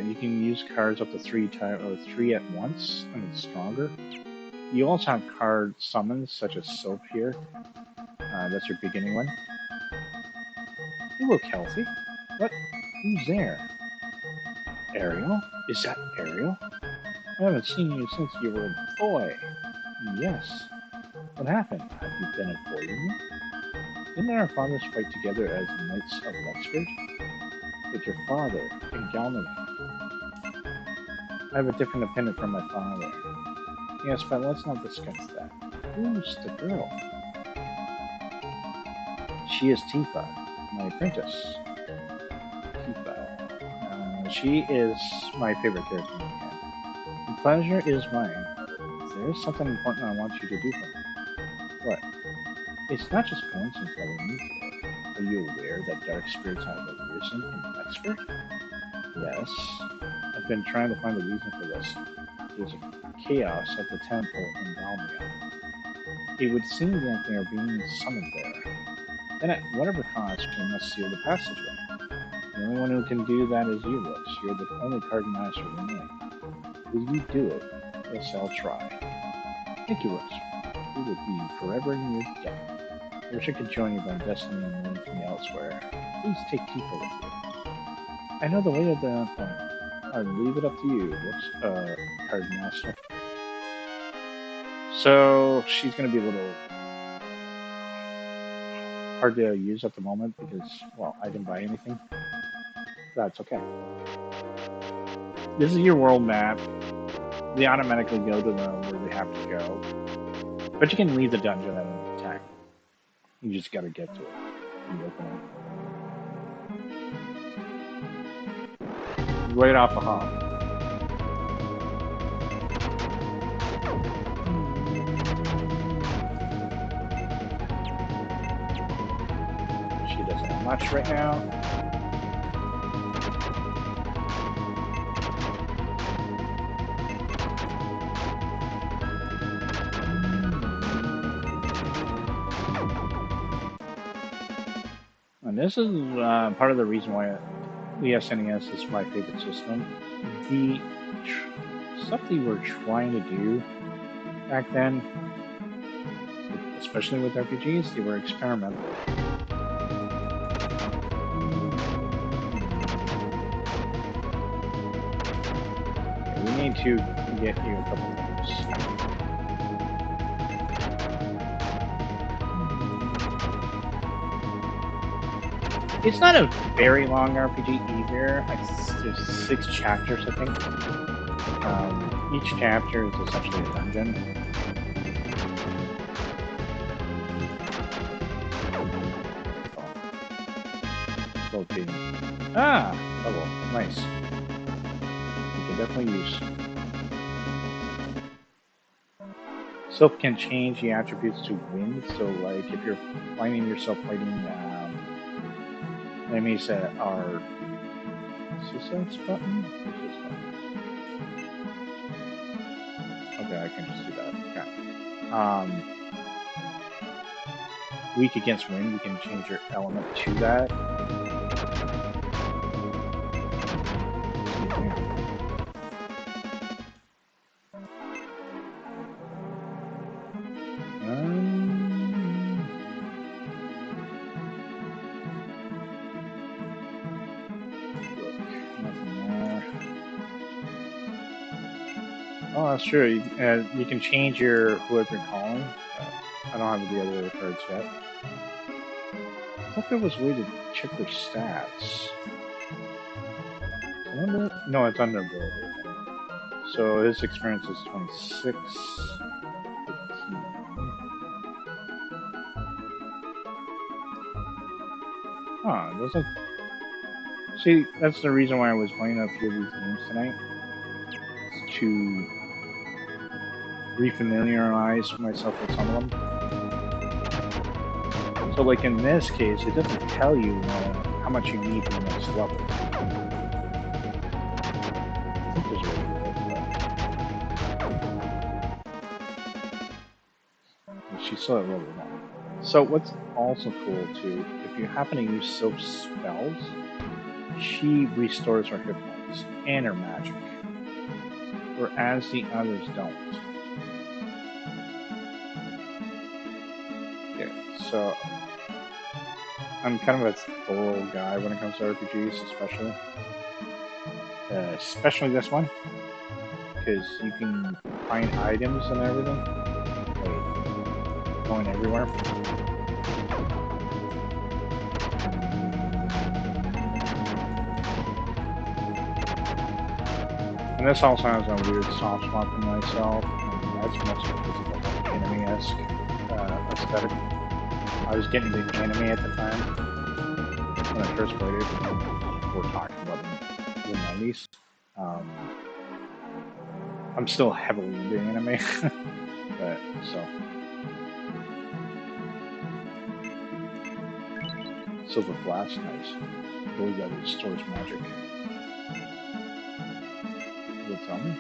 you can use cards up to 3 times or 3 at once, and it's stronger. You also have card summons, such as Soap here. That's your beginning one. You look healthy. What? Who's there? Ariel? Is that Ariel? I haven't seen you since you were a boy. Yes. What happened? Have you been avoiding me? Didn't our fathers fight together as Knights of Wexford? With your father in Galmia. I have a different opinion from my father. Yes, but let's not discuss that. Who's the girl? She is Tifa, my apprentice. Tifa. She is my favorite character in the game. The pleasure is mine. There is something important I want you to do for me. What? It's not just coincidence that we meet today. Are you aware that dark spirits have arisen in Wexford? Yes. I've been trying to find a reason for this. There's a chaos at the temple in Dalmia. It would seem that they are being summoned there. Then at whatever cost, we must seal the passageway. The only one who can do that is you, Brooks. You're the only card master we know. Will you do it? Yes, I'll try. Thank you, Brooks. We would be forever in your debt. I wish I could join you, but destiny leads me elsewhere. Please take Tifa with you. I know the way of the point. I'll leave it up to you, Brooks, card master. So she's going to be a little hard to use at the moment because, well, I didn't buy anything. That's okay. This is your world map. They automatically go to where they have to go. But you can leave the dungeon and attack. You just gotta get to it and open it. Right off the hop. She doesn't have much right now. And this is part of the reason why the SNES is my favorite system. The stuff they were trying to do back then, especially with RPGs, they were experimental. We need to get you a couple things. It's not a very long RPG either. There's 6 chapters, I think. Each chapter is essentially a dungeon. Locating. Ah, level. Nice. We can definitely use. Self can change the attributes to wind. So, like, if you're finding yourself fighting enemies that are. Is this X button? What's this button? Okay, I can just do that. Okay. Weak against wind, you can change your element to that. Oh, that's true. You can change your whoever you're calling. I don't have the other cards yet. I thought there was a way to check their stats. No, it's under ability. So his experience is 26. 15. Huh, doesn't. See, that's the reason why I was playing a few of these games tonight. To refamiliarize myself with some of them. So, like in this case, it doesn't tell you how much you need for the next level. I think there's a way to do it. She's still at level 1. So, what's also cool too, if you happen to use Soap's spells, she restores her hit points and her magic, whereas the others don't. Yeah, so I'm kind of a thorough guy when it comes to RPGs, especially this one, because you can find items and everything, like going everywhere. And this also has a weird soft spot for myself, and that's much because of the anime-esque aesthetic. I was getting the anime at the time when I first played it. We're talking about the 90s. I'm still heavily into anime, but so. Silver Flash, nice. I believe that restores magic. Will it tell me?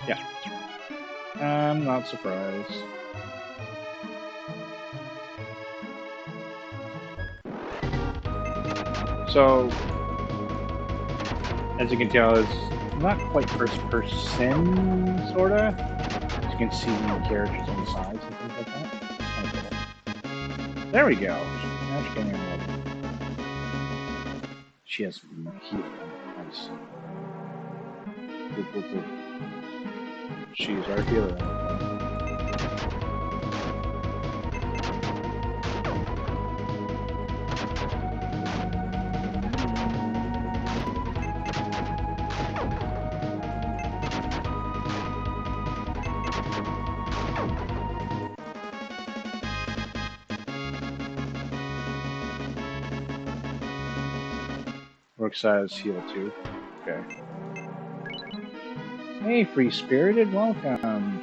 Yeah. I'm not surprised. So, as you can tell, it's not quite first person, sorta. You can see the characters on the sides and things like that. It's kind of cool. There we go. Magic getting level. She has heal. Nice. Cool. She's our healer. Rook says heal too. Okay. Hey, free spirited, welcome.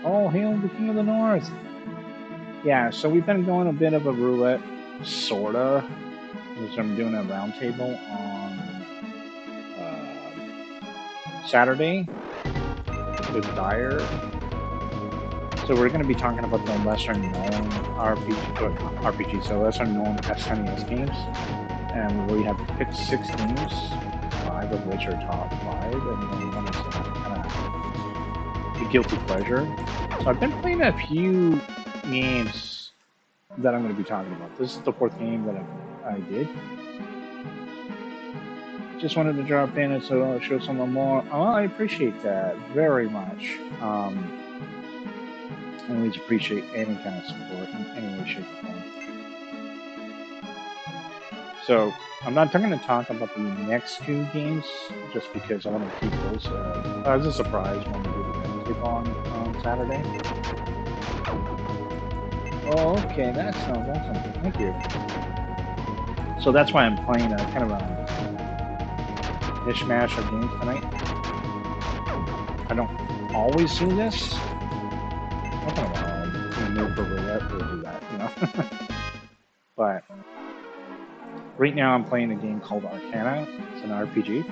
All hail the King of the North. Yeah, so we've been going a bit of a roulette, sorta. Because I'm doing a roundtable on Saturday with Dire. So we're going to be talking about the lesser known RPGs, so lesser known SNES games. And we have picked 6 games, 5 of which are top 5, and then one is kind of a guilty pleasure. So I've been playing a few games that I'm going to be talking about. This is the 4th game that I did. Just wanted to drop in and so show someone more. Oh, I appreciate that very much. I always appreciate any kind of support in any way, shape, or form. So I'm not going to talk about the next two games just because I want to keep those as a surprise when we do the roundtable on Saturday. Oh, okay, that sounds awesome. Thank you. So that's why I'm playing a kind of a mishmash of games tonight. I don't always do this. Once in a while, I'm in the mood for roulette, we'll do that, you know. But right now, I'm playing a game called Arcana. It's an RPG,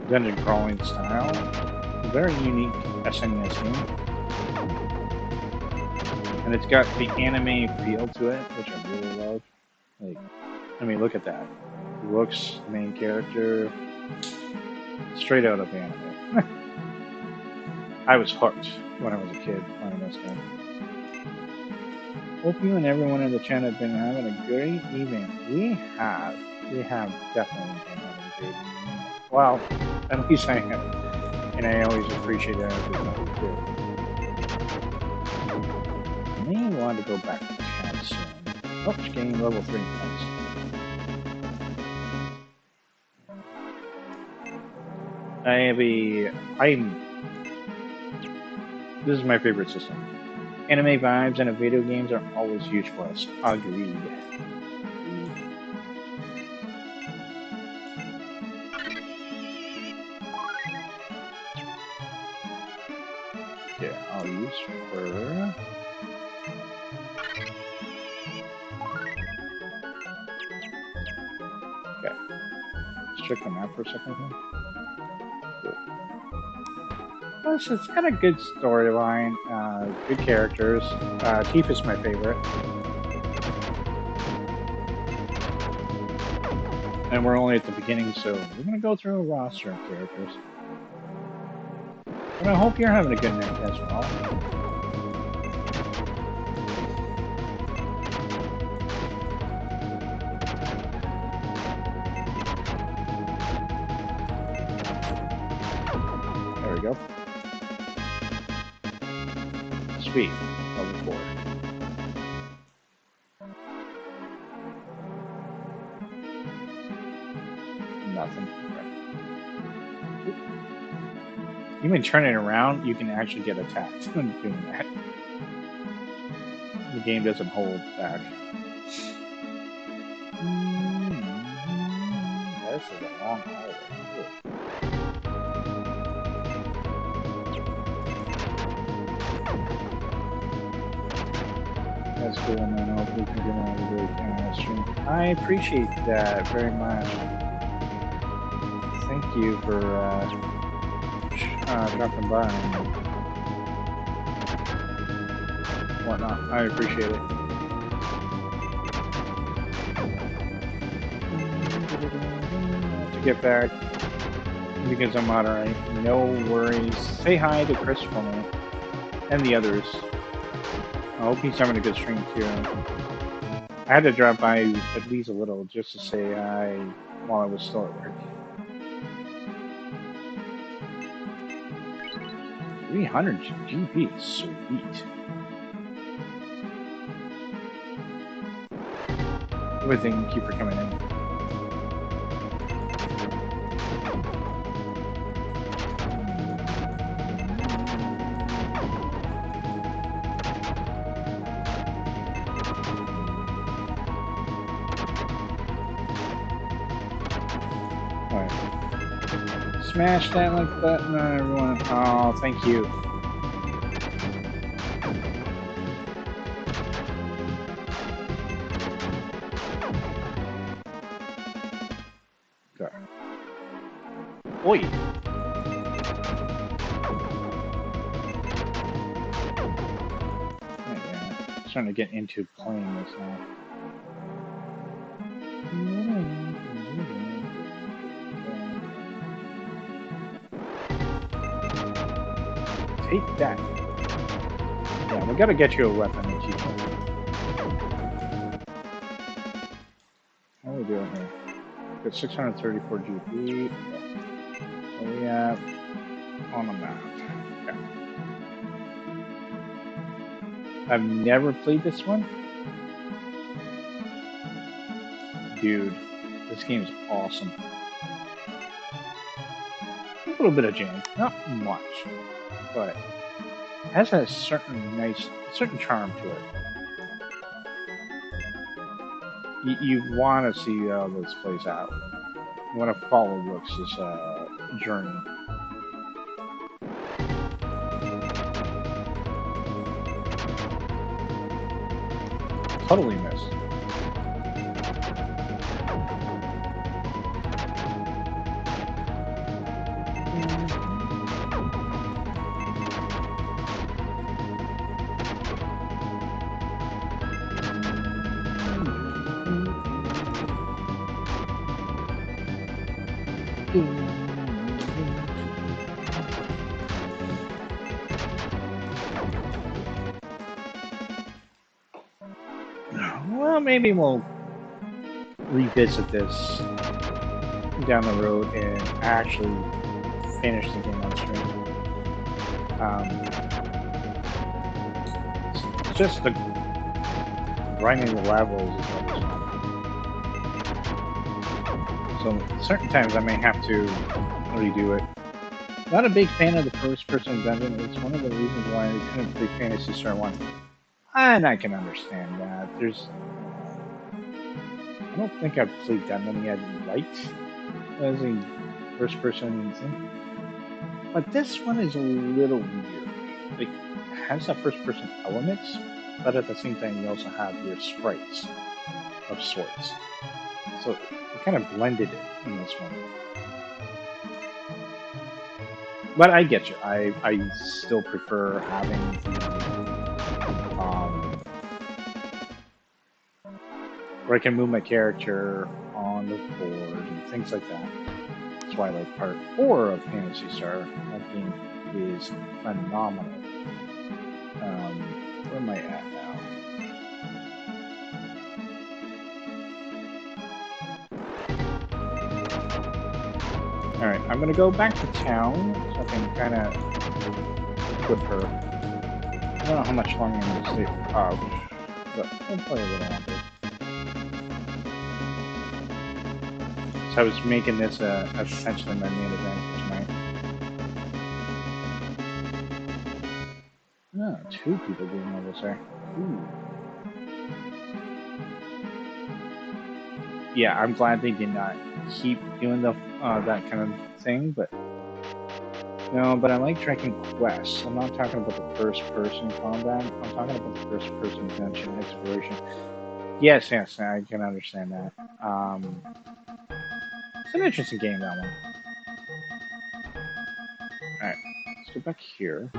dungeon crawling style, very unique SNES game, and it's got the anime feel to it, which I really love. Like, I mean, look at that. Looks, the main character, straight out of anime. I was hooked when I was a kid playing this game. Hope you and everyone in the chat have been having a great evening. We have definitely been having a great evening. Well, at least I have. And I always appreciate everybody too. I may want to go back to chat soon. Oh, it's getting level 3 points. This is my favorite system. Anime vibes and video games are always huge for us. Agreed. Okay, I'll use her. Okay, let's check the map for a second here. Cool. It's got a good storyline, good characters. Tifa is my favorite. And we're only at the beginning, so we're going to go through a roster of characters. And I hope you're having a good night as well. There we go. Sweet. Level 4. Nothing. Okay. Even turning around, you can actually get attacked doing that. The game doesn't hold back. This is a long hallway. That's cool, man. I hope we can get on a great stream. I appreciate that very much. Thank you for dropping by and whatnot. I appreciate it. To get back, because I'm moderate, no worries. Say hi to Chris for me and the others. I hope he's having a good stream too. I had to drop by at least a little just to say hi while I was still at work. 300 GP, sweet. Thank you for coming in. Alright. Smash that like button on everyone. Oh, thank you. Oi! I'm starting to get into playing this now. Take that. Yeah, we gotta get you a weapon, Chico. How are we doing here? Got 634 GP. What do we have on the map? Okay. I've never played this one. Dude, this game is awesome. A little bit of jam, not much, but it has a certain charm to it. You want to see how this plays out. You want to follow Rook's journey. Totally missed. Well, maybe we'll revisit this down the road and actually finish the game on stream. It's just the grinding the levels is always fun. So certain times I may have to redo it. Not a big fan of the first-person dungeon. It's one of the reasons why I couldn't play Phantasy Star 1. And I can understand that. I don't think I've played that many I'd liked as a first-person thing. But this one is a little weird. Like, it has that first-person elements, but at the same time you also have your sprites of sorts. So it kind of blended it in this one. But I get you. I still prefer having where I can move my character on the board and things like that. That's why I like part 4 of Phantasy Star. That game is phenomenal. Where am I at now? Alright, I'm gonna go back to town so I can kind of equip her. I don't know how much longer I'm gonna stay out, but I'll play a little longer. So I was making this essentially my main event for tonight. Oh, 2 people doing all this there. Ooh. Yeah, I'm glad they did not keep doing the that kind of thing, but no, but I like tracking quests. I'm not talking about the first-person combat. I'm talking about the first-person dungeon exploration. Yes, I can understand that. It's an interesting game, that one. Alright, let's go back here.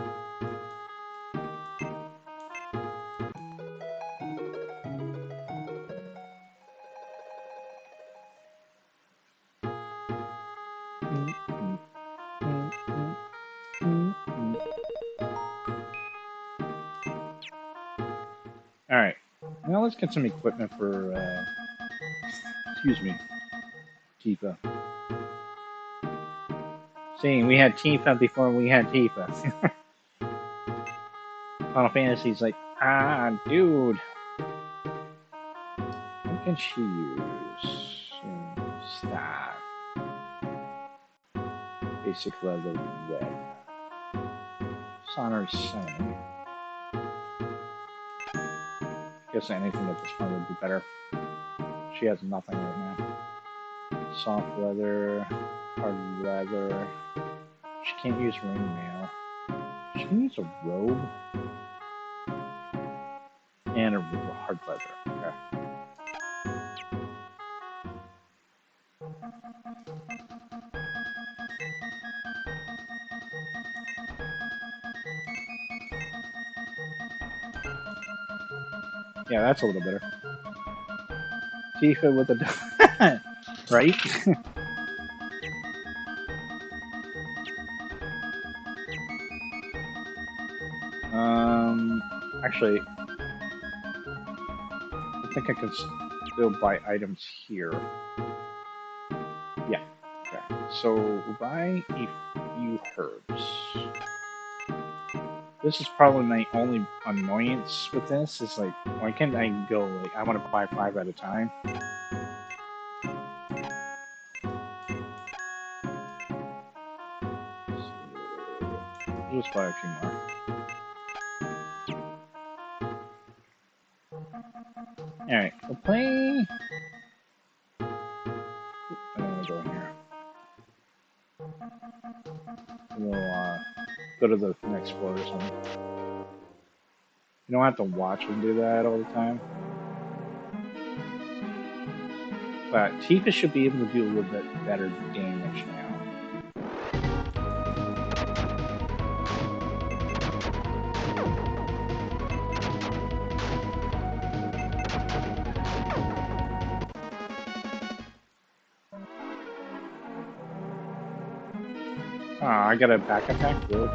Alright, now let's get some equipment for, excuse me, Tifa. Saying we had Tifa before we had Tifa. Final Fantasy's like, dude. What can she use? Staff. Basic leather web. Sonar 7. Guess anything at this point would be better. She has nothing right now. Soft leather, hard leather. She can't use ring mail. She can use a robe. And a hard leather. Okay. Yeah, that's a little better. Tifa with a... right? Actually, I think I can still buy items here. Yeah. Okay. So we'll buy a few herbs. This is probably my only annoyance with this. Is like, why can't I go? Like, I want to buy 5 at a time. We'll just buy a few more. Alright, we'll play. I don't want to go in here. We'll go to the next floor or something. You don't have to watch them do that all the time. But Tifa should be able to do a little bit better damage now. I got a back attack, really?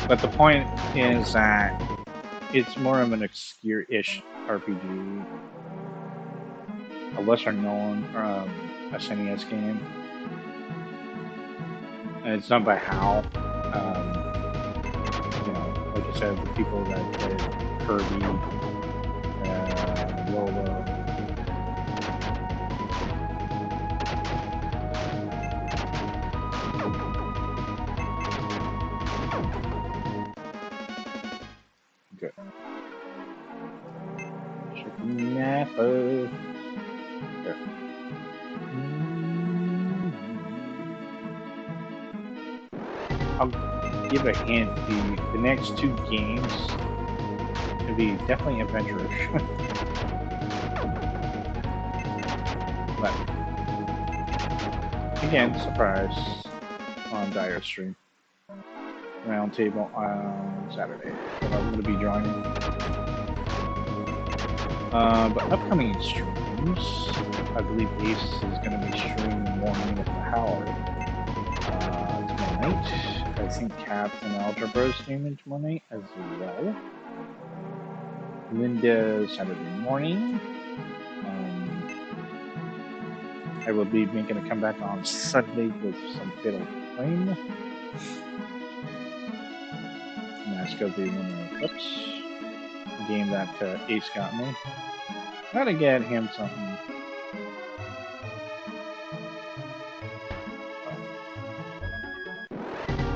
But the point is that it's more of an obscure-ish RPG, a lesser-known SNES game. And it's done by HAL. You know, like I said, the people that played Kirby, Lola. Good. Chicken Nappa. There. I'll give a hint. The next two games will be definitely adventurous. But again, surprise on Dire stream. Roundtable on Saturday. But I'm going to be joining. But upcoming streams, I believe Ace is going to be streaming Morning with the Howard tomorrow night. I think Captain Algebra is streaming tomorrow night as well. Linda Saturday morning. I will be making a comeback on Sunday with some Fatal Frame. And that's going to be one of the clips. Game that Ace got me. Gotta get him something.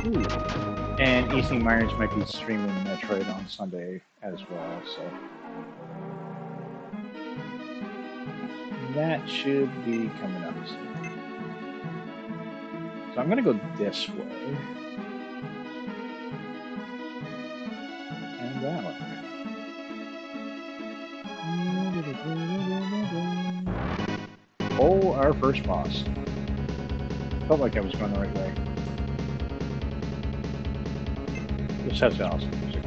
Ooh. And AC Myers might be streaming Metroid on Sunday as well, so that should be coming up soon. So I'm gonna go this way. And that way. Oh, our first boss. Felt like I was going the right way. This has awesome music.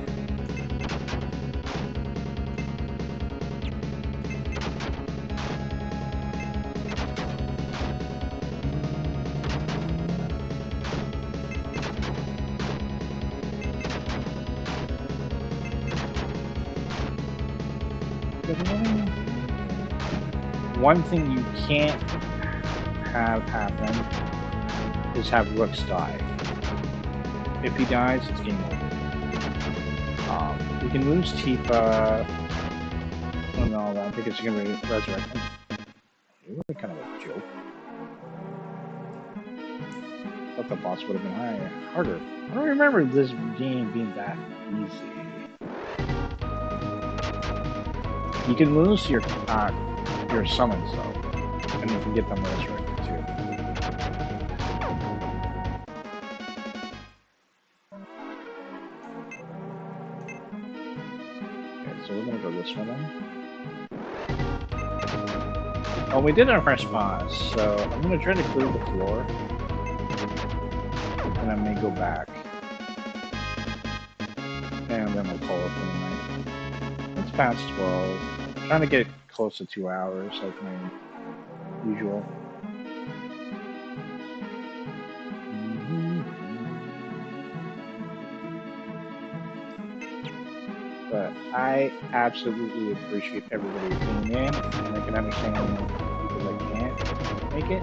One thing you can't have happen is have Rooks die. If he dies, it's game over. You can lose Tifa and all that because you're going to resurrect him. You're really kind of a joke. I thought the boss would have been harder. I don't remember this game being that easy. You can lose your summons though, and you can get them resurrected too. Okay, so we're gonna go this one then. Oh, we did our first boss, so I'm gonna try to clear the floor, and I may go back, and then we'll call it for the night. It's past 12. I'm trying to get close to 2 hours, like my usual. But I absolutely appreciate everybody tuning in, and I can understand people that can't make it.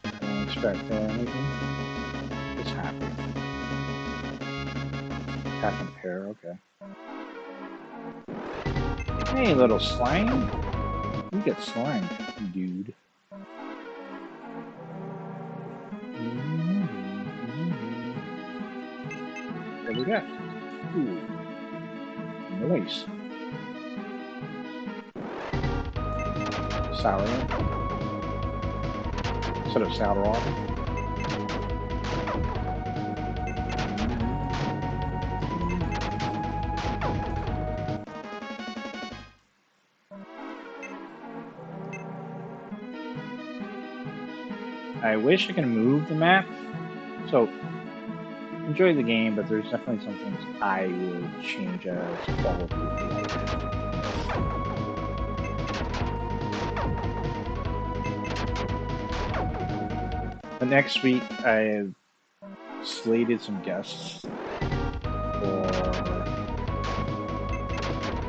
I don't expect anything. Just happy. Half and pair, okay. Hey, little slime. You get slimed, dude. What do we got? Ooh, noise. Sour instead of sour water. I wish I could move the map. So enjoy the game, but there's definitely some things I would change as quality of life. But next week I have slated some guests for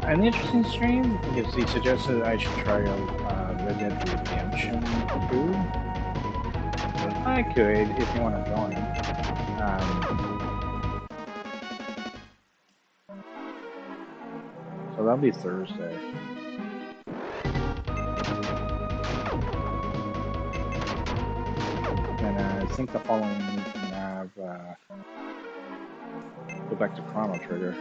an interesting stream because he suggested I should try out Red Dead Redemption 2. But I could if you want to join. So that'll be Thursday. And I think the following week I'm gonna have go back to Chrono Trigger.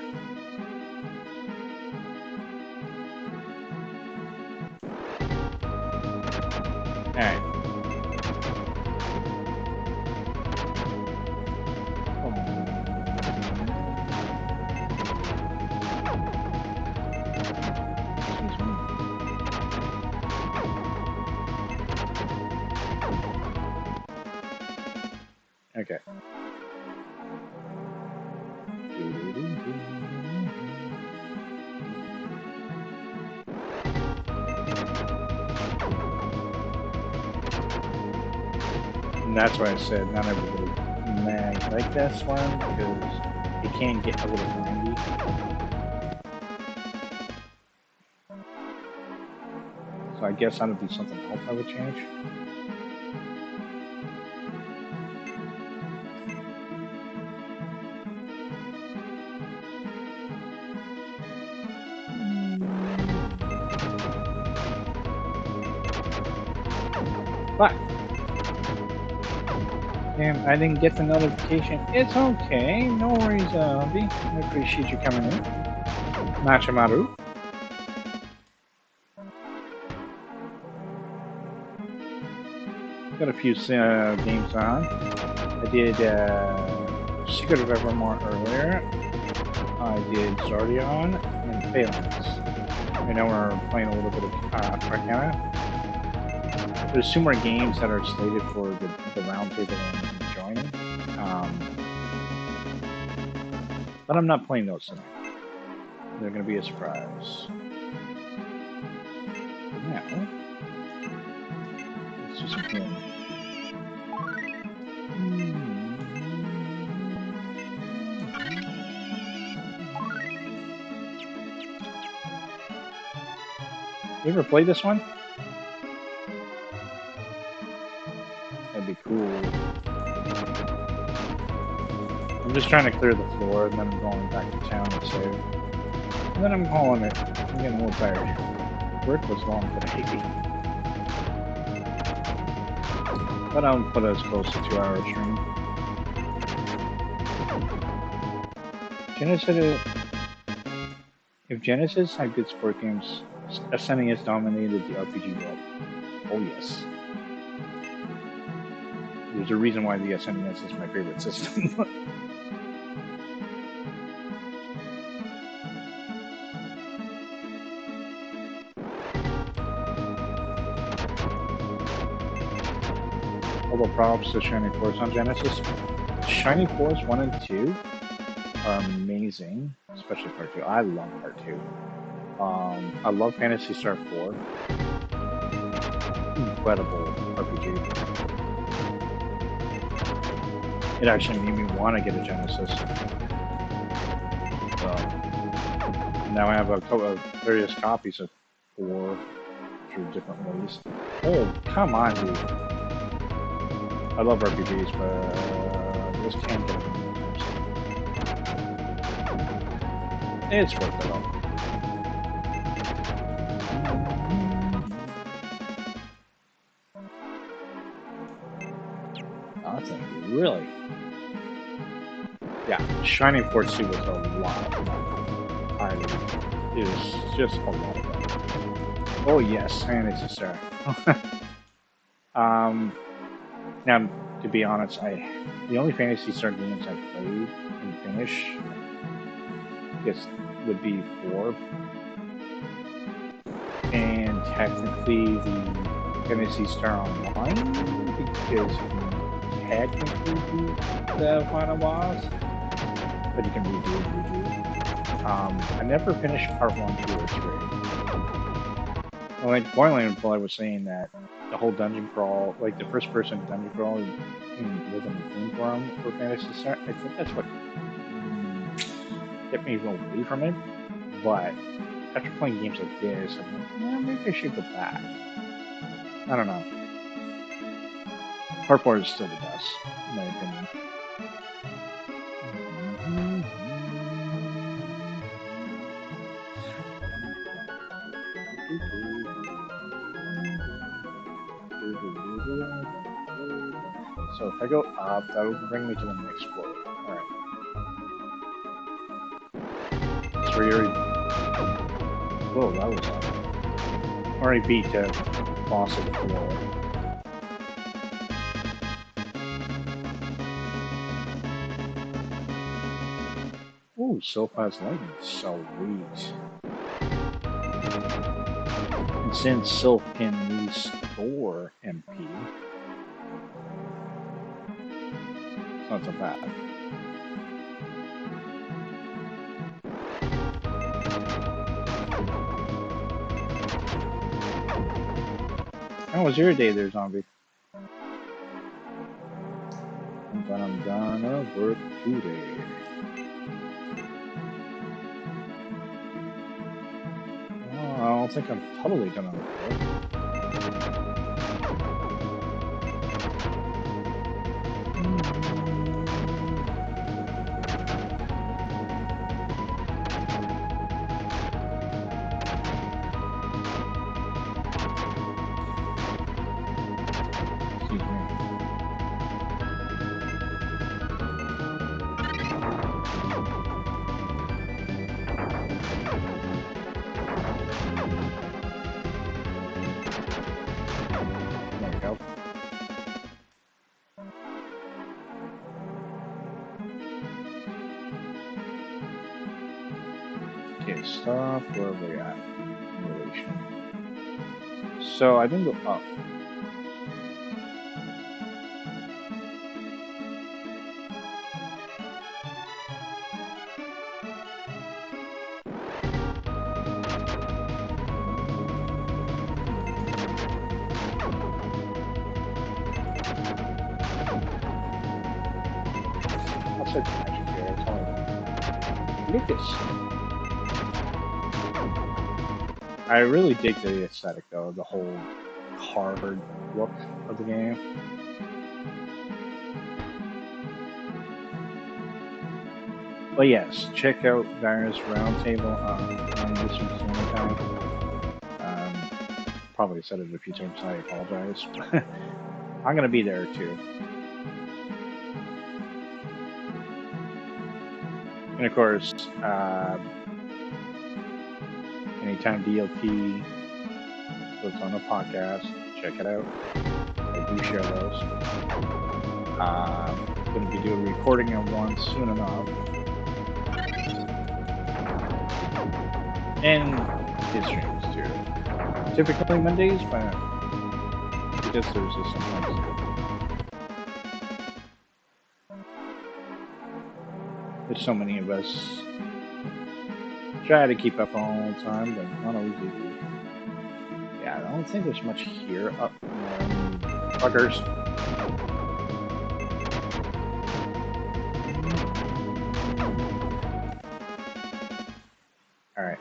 Alright. Okay. And that's why I said not everybody may like this one because it can get a little grindy. So I guess that would be something else I would change. But damn, I didn't get the notification. It's okay. No worries, Abby. I appreciate you coming in. Machamaru. Got a few games on. I did Secret of Evermore earlier. I did Zardion and Phalanx. And now we're playing a little bit of Arcana. There's 2 more games that are slated for the roundtable and joining. But I'm not playing those tonight. They're going to be a surprise. Now, let's do some healing. You ever played this one? That'd be cool. I'm just trying to clear the floor, and then I'm going back to town to save. And then I'm calling it. I'm getting a little tired. Work was long today. But I'll put us close to 2-hour stream. If Genesis had good sport games, SNES dominated the RPG world. Oh yes. There's a reason why the SNES is my favorite system. Although props to Shining Force on Genesis. Shining Force 1 and 2 are amazing, especially Part 2. I love Part 2. I love Phantasy Star 4. Incredible RPG. It actually made me want to get a Genesis. So, now I have a couple of various copies of 4 through different ways. Oh, come on, dude. I love RPGs, but this can't get it. It's worth it all. Really? Yeah, Shining Force 2 was a lot of fun. It was just a lot of fun. Oh yes, Fantasy Star. um, Now, to be honest, the only Fantasy Star games I've played and finished, I guess, would be 4, and technically the Fantasy Star Online, because you can technically beat the final boss, but you can redo and redo. I never finished part 1, 2, or 3. Well, like Borderlands, I was saying that the whole dungeon crawl, like the first person dungeon crawl, wasn't a thing for him for Fantasy Star. I think that's what kept me away from it. But after playing games like this, I'm like, yeah, maybe I should go back. I don't know. Part 4 is still the best, in my opinion. So if I go up, that will bring me to the next floor. Alright. So we already... Whoa, that was loud. Already beat the boss of the floor. Ooh, Sylph's Lightning. Sweet. And since Sylph can restore MP, it's not so bad. How was your day there, zombie? I'm gonna work today. Oh, I don't think I'm totally gonna work. Excuse me. There we go. Okay, stop. Where are we at? Simulation. So I didn't go up. What's that magic here? Tell me. Lucas. I really dig the aesthetic though, the whole card look of the game. But yes, check out Dire's Roundtable on Eastern Standard Time. Probably said it a few times, I apologize. I'm going to be there too. And of course, anytime DLT puts on a podcast, check it out. I do share those. Going to be doing a recording of one soon enough. And his streams too. Typically Mondays, but because Thursdays sometimes. There's so many of us. Try to keep up all the time, but not always easy. Yeah, I don't think there's much here. Up, fuckers. All right.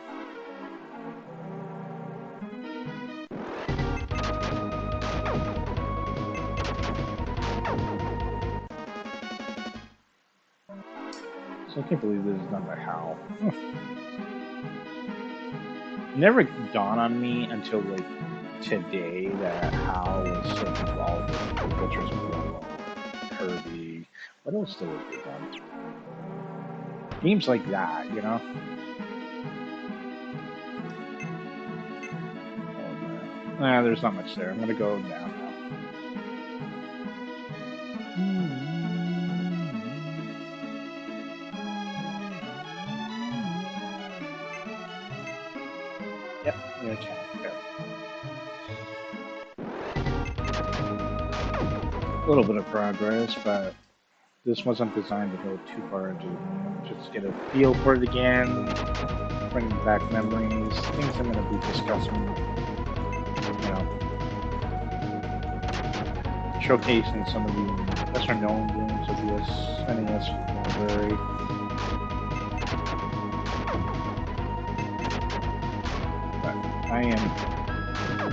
So I can't believe this is done by Hal. It never dawned on me until like today that Hal was so involved with Adventures of Lolo, Kirby, What else did it get done? Games like that, you know? Oh, no. Nah, there's not much there. I'm gonna go down now. Yep, new attack. There. A little bit of progress, but this wasn't designed to go too far into the game. Just get a feel for it again, bringing back memories, things I'm going to be discussing, you know, showcasing some of the lesser known games of the SNES library. But I am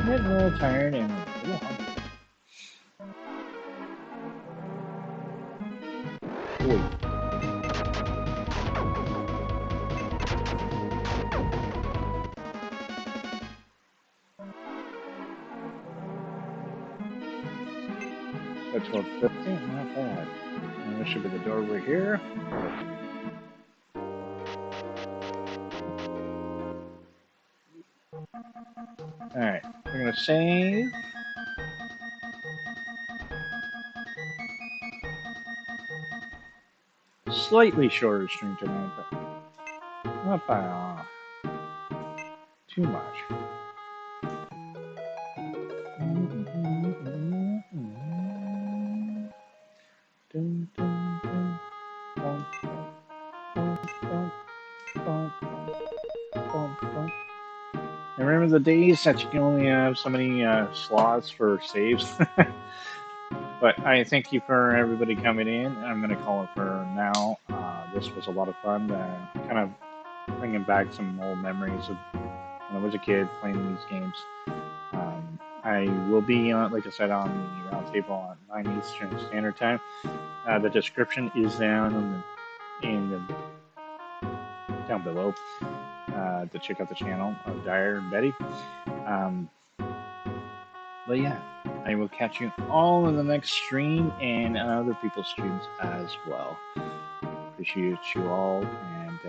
getting a little tired and a little hungry. Boy. That's 12:50, not bad. And there should be the door over here. Alright, we're gonna save. Slightly shorter stream tonight, but not by too much. I remember the days that you can only have so many slots for saves. But I thank you for everybody coming in. I'm going to call it for now. This was a lot of fun. Kind of bringing back some old memories of when I was a kid playing these games. I will be, like I said, on the roundtable at 9 Eastern Standard Time. The description is down down below to check out the channel of Dire and Betty. But yeah, I will catch you all in the next stream and other people's streams as well. Appreciate you all, and